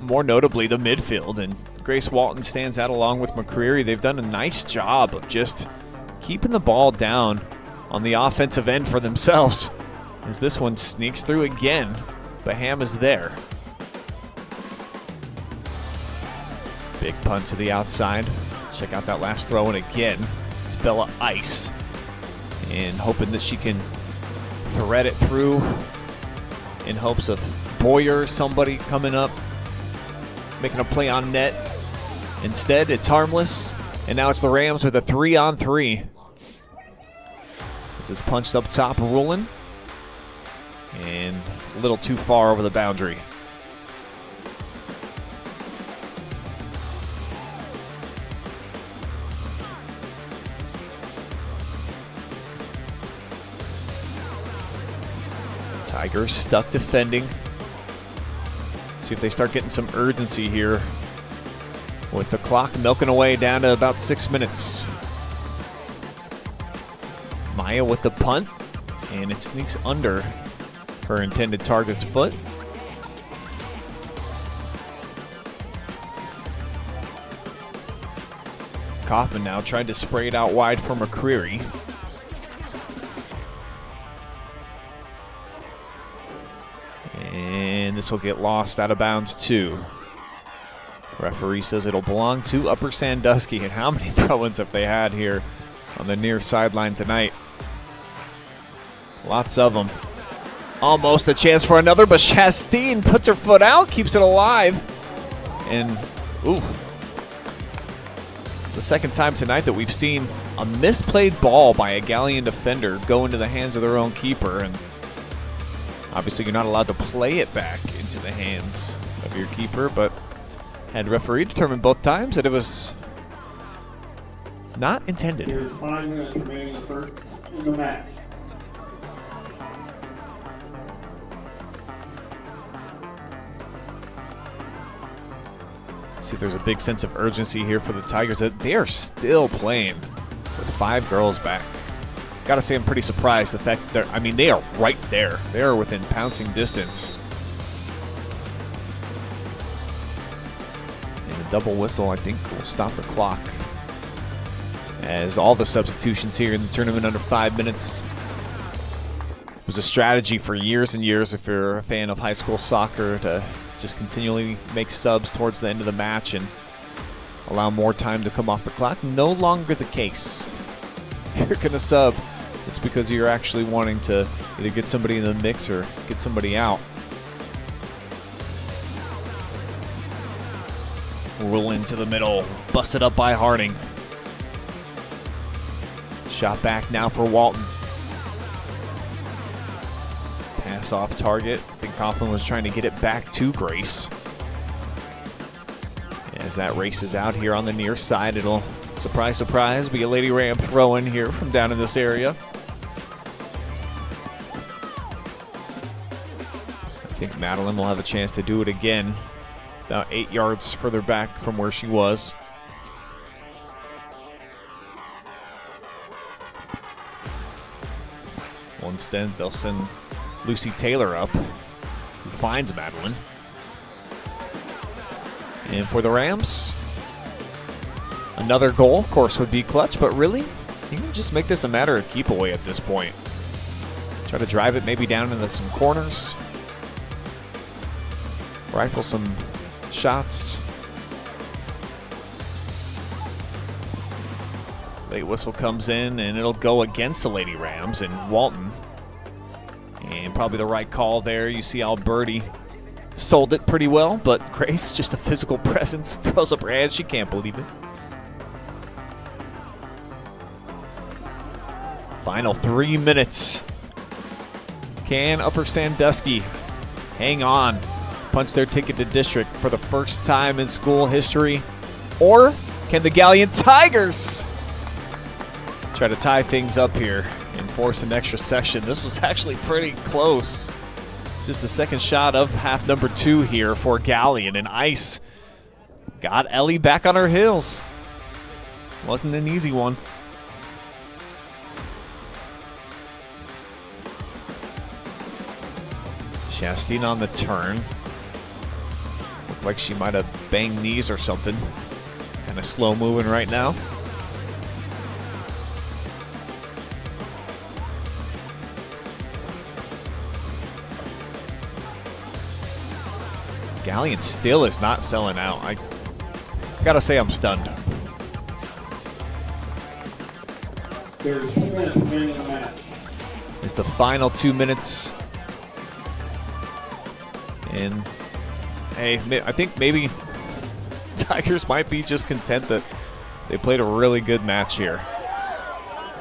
more notably the midfield. And Grace Walton stands out along with McCreary. They've done a nice job of just keeping the ball down on the offensive end for themselves. As this one sneaks through again, but Ham is there. Big punt to the outside. Check out that last throw, and again, it's Bella Ice. And hoping that she can thread it through in hopes of Boyer, somebody coming up, making a play on net. Instead, it's harmless, and now it's the Rams with a 3-on-3. This is punched up top, Rulin, and a little too far over the boundary. Tigers stuck defending. See if they start getting some urgency here with the clock milking away down to about 6 minutes. Maya with the punt, and it sneaks under her intended target's foot. Kaufman now tried to spray it out wide for McCreary. And this will get lost out of bounds too. Referee says it'll belong to Upper Sandusky. And how many throw-ins have they had here on the near sideline tonight? Lots of them. Almost a chance for another, but Chastain puts her foot out, keeps it alive. And, ooh. It's the second time tonight that we've seen a misplayed ball by a Galion defender go into the hands of their own keeper. And obviously you're not allowed to play it back into the hands of your keeper, but Head referee determined both times that it was not intended.
There's 5 minutes remaining in the match.
See if there's a big sense of urgency here for the Tigers. That they are still playing with 5 girls back. Gotta say I'm pretty surprised the fact that they are right there. They are within pouncing distance. And a double whistle, I think, will stop the clock. As all the substitutions here in the tournament under 5 minutes. It was a strategy for years and years if you're a fan of high school soccer to just continually make subs towards the end of the match and allow more time to come off the clock. No longer the case. If you're going to sub, it's because you're actually wanting to either get somebody in the mix or get somebody out. Roll into the middle, busted up by Harding. Shot back now for Walton. Pass off target. I think Coughlin was trying to get it back to Grace. As that races out here on the near side, it'll, surprise, surprise, be a Lady Ram throw in here from down in this area. I think Madeline will have a chance to do it again. About 8 yards further back from where she was. Instead, they'll send Lucy Taylor up, who finds Madeline. And for the Rams, another goal, of course, would be clutch, but really, you can just make this a matter of keep away at this point. Try to drive it maybe down into some corners. Rifle some shots. Late whistle comes in, and it'll go against the Lady Rams and Walton. And probably the right call there. You see Alberti sold it pretty well, but Grace, just a physical presence, throws up her hands. She can't believe it. Final 3 minutes. Can Upper Sandusky hang on, punch their ticket to district for the first time in school history? Or can the Galion Tigers try to tie things up here and force an extra section? This was actually pretty close. Just the second shot of half number 2 here for Galion, and Ice got Ellie back on her heels. Wasn't an easy one. Chastain on the turn. Looked like she might have banged knees or something. Kind of slow moving right now. Galion still is not selling out. I gotta say I'm stunned.
There's 2 minutes remaining in the match.
It's the final 2 minutes. And hey, I think maybe Tigers might be just content that they played a really good match here.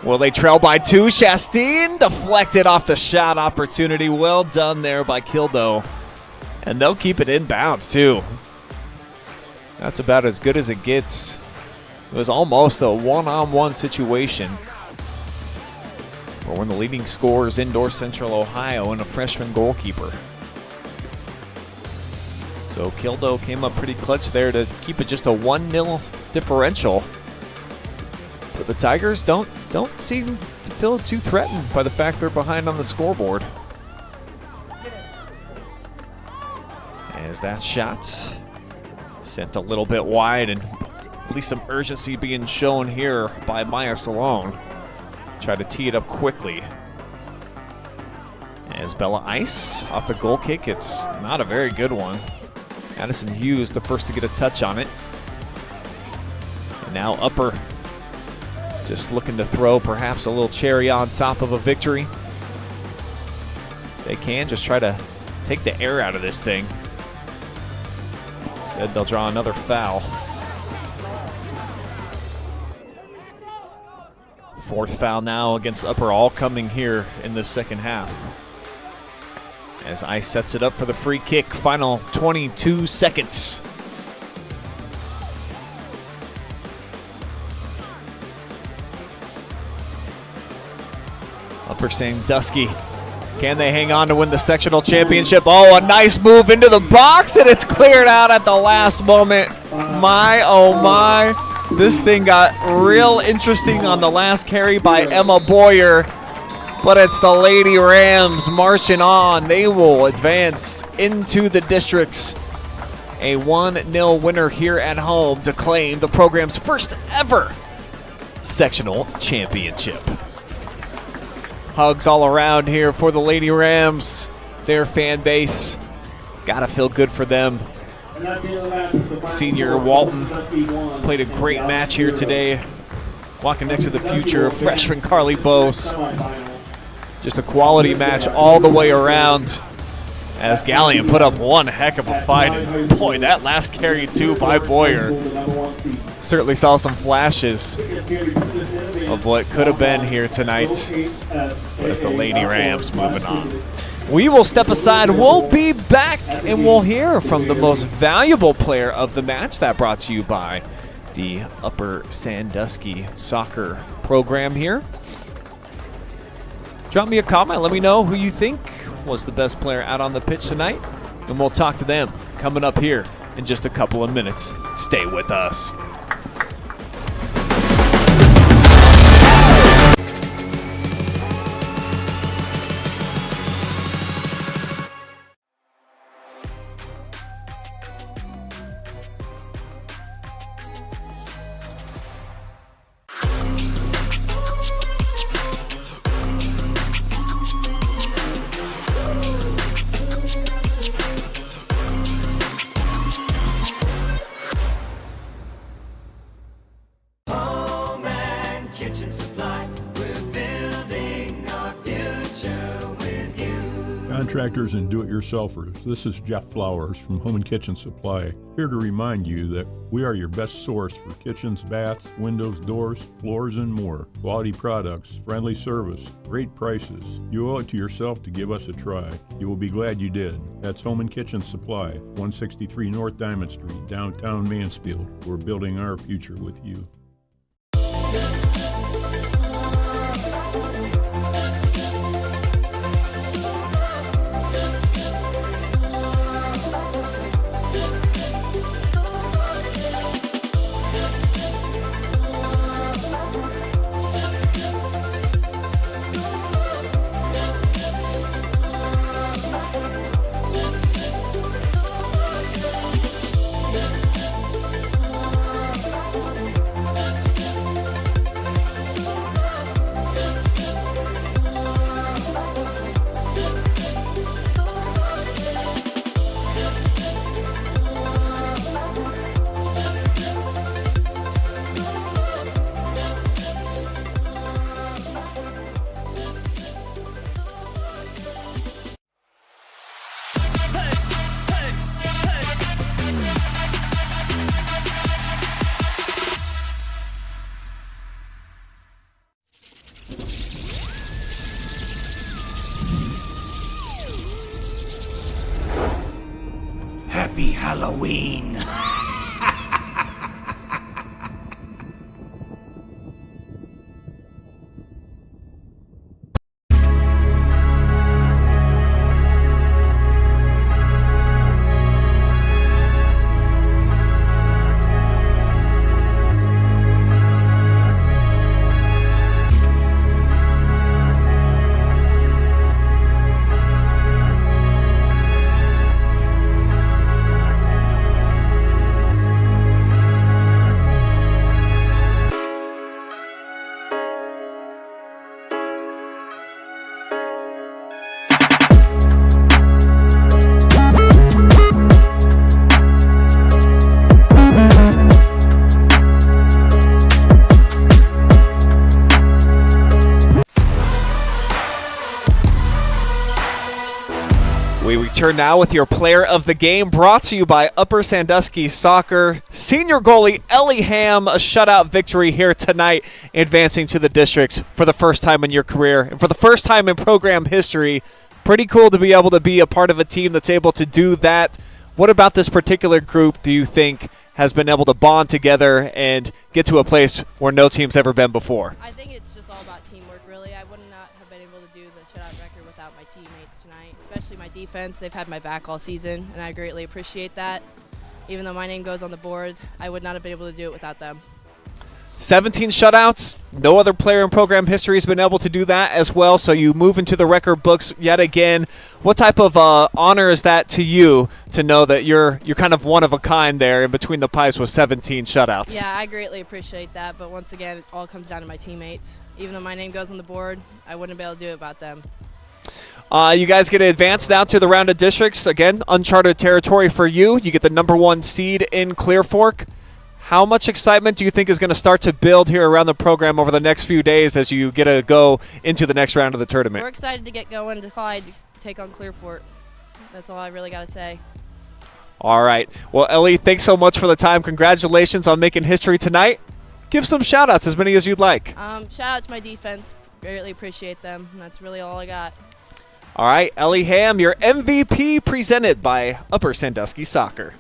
Well, they trail by 2. Chastain deflected off the shot opportunity. Well done there by Kildo. And they'll keep it in bounds, too. That's about as good as it gets. It was almost a one-on-one situation for one of the leading scorers in North Central Ohio and a freshman goalkeeper. So Kildo came up pretty clutch there to keep it just a 1-0 differential. But the Tigers don't seem to feel too threatened by the fact they're behind on the scoreboard. As that shot sent a little bit wide, and at least some urgency being shown here by Maya Salone. Try to tee it up quickly. As Bella Ice off the goal kick, it's not a very good one. Addison Hughes the first to get a touch on it. And now Upper just looking to throw perhaps a little cherry on top of a victory. They can just try to take the air out of this thing. Instead, they'll draw another foul. Fourth foul now against Upper, all coming here in the second half. As Ice sets it up for the free kick, final 22 seconds. Upper Sandusky. Can they hang on to win the sectional championship? Oh, a nice move into the box, and it's cleared out at the last moment. My, oh my. This thing got real interesting on the last carry by Emma Boyer, but it's the Lady Rams marching on. They will advance into the districts. A 1-0 winner here at home to claim the program's first ever sectional championship. Hugs all around here for the Lady Rams. Their fan base, gotta feel good for them. Senior Walton played a great match here today. Walking next to the future, freshman Carly Bose. Just a quality match all the way around. As Galion put up one heck of a fight. And boy, that last carry too by Boyer. Certainly saw some flashes of what could have been here tonight. But it's the Lady Rams moving on. We will step aside. We'll be back and we'll hear from the most valuable player of the match. That brought to you by the Upper Sandusky soccer program here. Drop me a comment. Let me know who you think was the best player out on the pitch tonight. And we'll talk to them coming up here in just a couple of minutes. Stay with us.
Contractors and do-it-yourselfers, this is Jeff Flowers from Home and Kitchen Supply, here to remind you that we are your best source for kitchens, baths, windows, doors, floors, and more. Quality products, friendly service, great prices. You owe it to yourself to give us a try. You will be glad you did. That's Home and Kitchen Supply, 163 North Diamond Street, downtown Mansfield. We're building our future with you.
Happy Halloween!
We return now with your player of the game, brought to you by Upper Sandusky Soccer. Senior goalie Ellie Ham, a shutout victory here tonight, advancing to the districts for the first time in your career and for the first time in program history. Pretty cool to be able to be a part of a team that's able to do that. What about this particular group do you think has been able to bond together and get to a place where no team's ever been before?
I think it's just all about teamwork, really. I would not have been able to teammates tonight, especially my defense. They've had my back all season, and I greatly appreciate that. Even though my name goes on the board, I would not have been able to do it without them.
17 shutouts. No other player in program history has been able to do that as well, so you move into the record books yet again. What type of honor is that to you to know that you're kind of one of a kind there in between the pipes with 17 shutouts?
Yeah, I greatly appreciate that, but once again, it all comes down to my teammates. Even though my name goes on the board, I wouldn't be able to do it without them.
You guys get to advance now to the round of districts. Again, uncharted territory for you. You get the #1 seed in Clear Fork. How much excitement do you think is going to start to build here around the program over the next few days as you get to go into the next round of the tournament?
We're excited to get going to Clyde to take on Clear Fork. That's all I really got to say.
All right. Well, Ellie, thanks so much for the time. Congratulations on making history tonight. Give some shout-outs, as many as you'd like.
Shout out to my defense. Greatly appreciate them. And that's really all I got.
All right, Ellie Ham, your MVP presented by Upper Sandusky Soccer.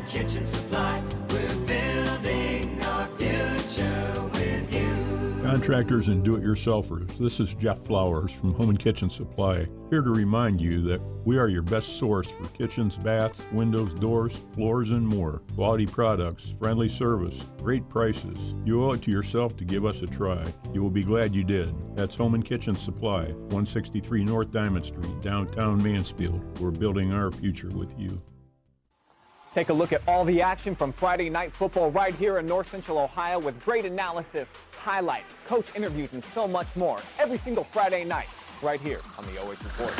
Kitchen Supply, we're building our future with you.
Contractors and do-it-yourselfers, this is Jeff Flowers from Home and Kitchen Supply, here to remind you that we are your best source for kitchens, baths, windows, doors, floors, and more. Quality products, friendly service, great prices. You owe it to yourself to give us a try. You will be glad you did. That's Home and Kitchen Supply, 163 North Diamond Street, downtown Mansfield. We're building our future with you.
Take a look at all the action from Friday night football right here in North Central Ohio with great analysis, highlights, coach interviews, and so much more every single Friday night right here on the OH Report.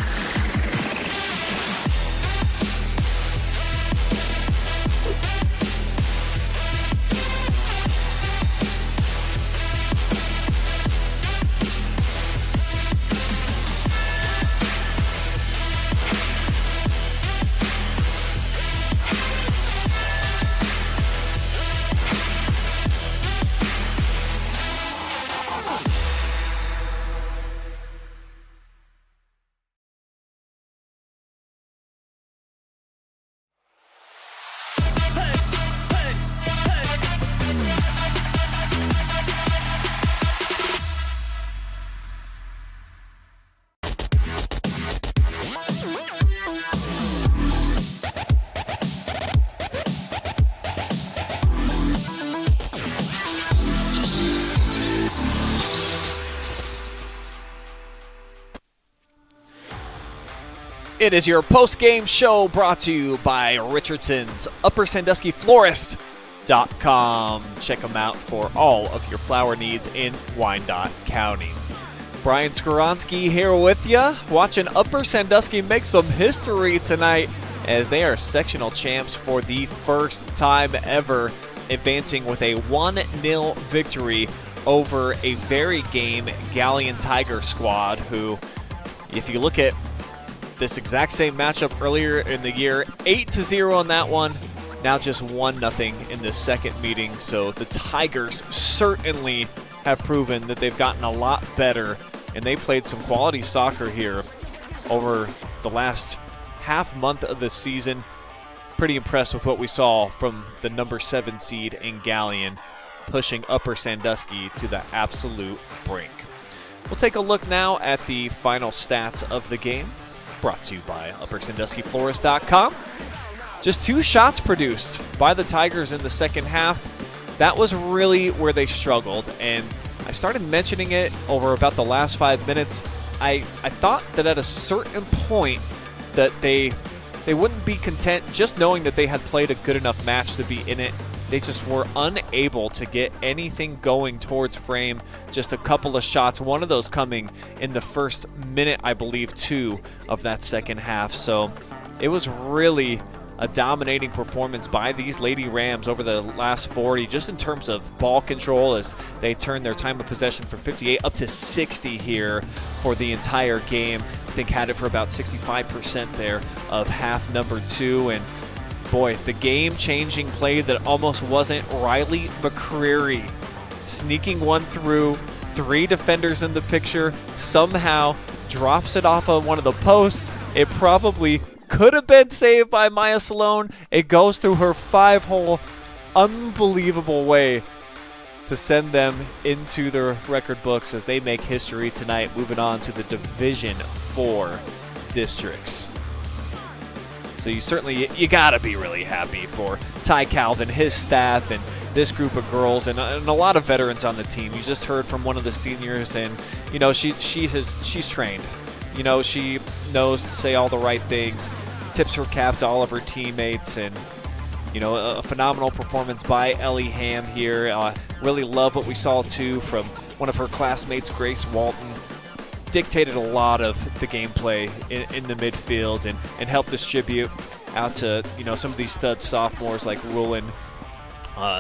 It is your post-game show brought to you by Richardson's Upper Sandusky Florist.com. Check them out for all of your flower needs in Wyandotte County. Brian Skowonski here with you, watching Upper Sandusky make some history tonight as they are sectional champs for the first time ever, advancing with a 1-0 victory over a very game Galion Tiger squad who, if you look at this exact same matchup earlier in the year, 8-0 on that one, now just 1-0 in the second meeting. So the Tigers certainly have proven that they've gotten a lot better, and they played some quality soccer here over the last half month of the season. Pretty impressed with what we saw from the #7 seed in Galion, pushing Upper Sandusky to the absolute brink. We'll take a look now at the final stats of the game, brought to you by UpperSanduskyFlorist.com. Just 2 shots produced by the Tigers in the second half. That was really where they struggled, and I started mentioning it over about the last 5 minutes. I thought that at a certain point that they wouldn't be content just knowing that they had played a good enough match to be in it. They just were unable to get anything going towards frame. Just a couple of shots, one of those coming in the first minute, I believe, 2 of that second half. So it was really a dominating performance by these Lady Rams over the last 40, just in terms of ball control, as they turn their time of possession from 58 up to 60 here for the entire game. I think had it for about 65% there of half number 2. And boy, the game-changing play that almost wasn't Riley McCreary sneaking one through, 3 defenders in the picture, somehow drops it off of one of the posts. It probably could have been saved by Maya Salone. It goes through her 5-hole, unbelievable way to send them into the record books as they make history tonight, moving on to the Division IV districts. So you gotta be really happy for Ty Calvin, his staff, and this group of girls, and a lot of veterans on the team. You just heard from one of the seniors, and you know she's trained. You know, she knows to say all the right things, tips her cap to all of her teammates, and you know, a phenomenal performance by Ellie Ham here. Really love what we saw too from one of her classmates, Grace Walton. Dictated a lot of the gameplay in the midfield and helped distribute out to, you know, some of these stud sophomores like Rulin.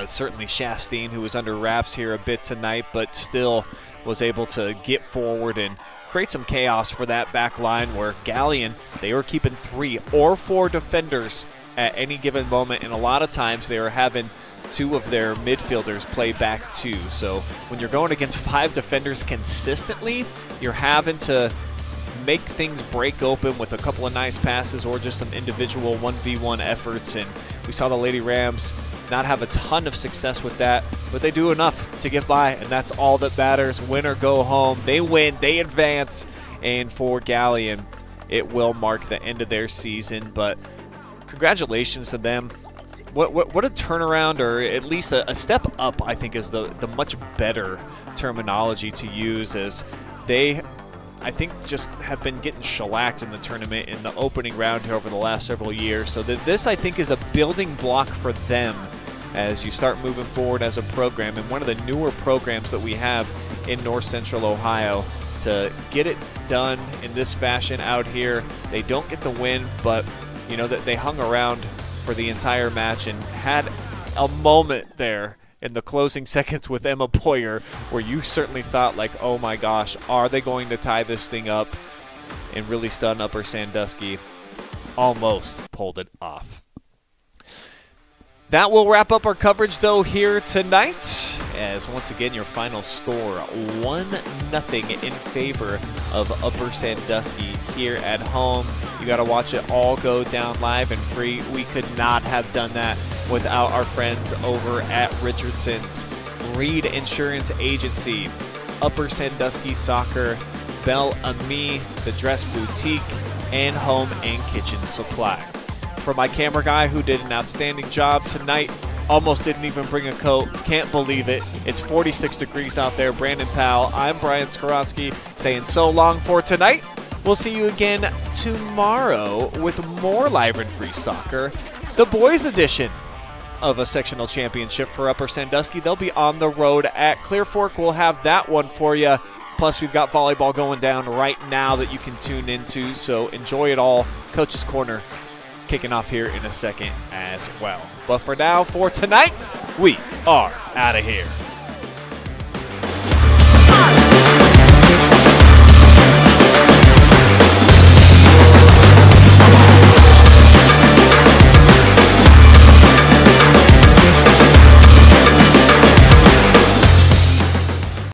Certainly Shastine, who was under wraps here a bit tonight, but still was able to get forward and create some chaos for that back line where Galion, they were keeping 3 or 4 defenders at any given moment, and a lot of times they were having 2 of their midfielders play back 2. So when you're going against 5 defenders consistently, you're having to make things break open with a couple of nice passes or just some individual 1v1 efforts. And we saw the Lady Rams not have a ton of success with that, but they do enough to get by, and that's all that matters. Win or go home. They win, they advance, and for Galion, it will mark the end of their season. But congratulations to them. What a turnaround, or at least a step up, I think is the much better terminology to use, as they, I think, just have been getting shellacked in the tournament in the opening round here over the last several years. So this, I think, is a building block for them as you start moving forward as a program, and one of the newer programs that we have in North Central Ohio. To get it done in this fashion out here, they don't get the win, but you know that they hung around for the entire match and had a moment there in the closing seconds with Emma Boyer where you certainly thought, like, oh my gosh, are they going to tie this thing up and really stun Upper Sandusky? Almost pulled it off. That will wrap up our coverage, though, here tonight, as once again your final score 1-0 in favor of Upper Sandusky here at home. You got to watch it all go down live and free. We could not have done that without our friends over at Richardson's, Reid Insurance Agency, Upper Sandusky Soccer, Belle, Amie, The Dress Boutique, and Home and Kitchen Supply. For my camera guy, who did an outstanding job tonight, almost didn't even bring a coat, can't believe it. It's 46 degrees out there. Brandon Powell, I'm Brian Skowonski, saying so long for tonight. We'll see you again tomorrow with more live and free soccer, the boys edition of a sectional championship for Upper Sandusky. They'll be on the road at Clear Fork. We'll have that one for you. Plus, we've got volleyball going down right now that you can tune into, so enjoy it all. Coach's Corner kicking off here in a second as well. But for now, for tonight, we are out of here.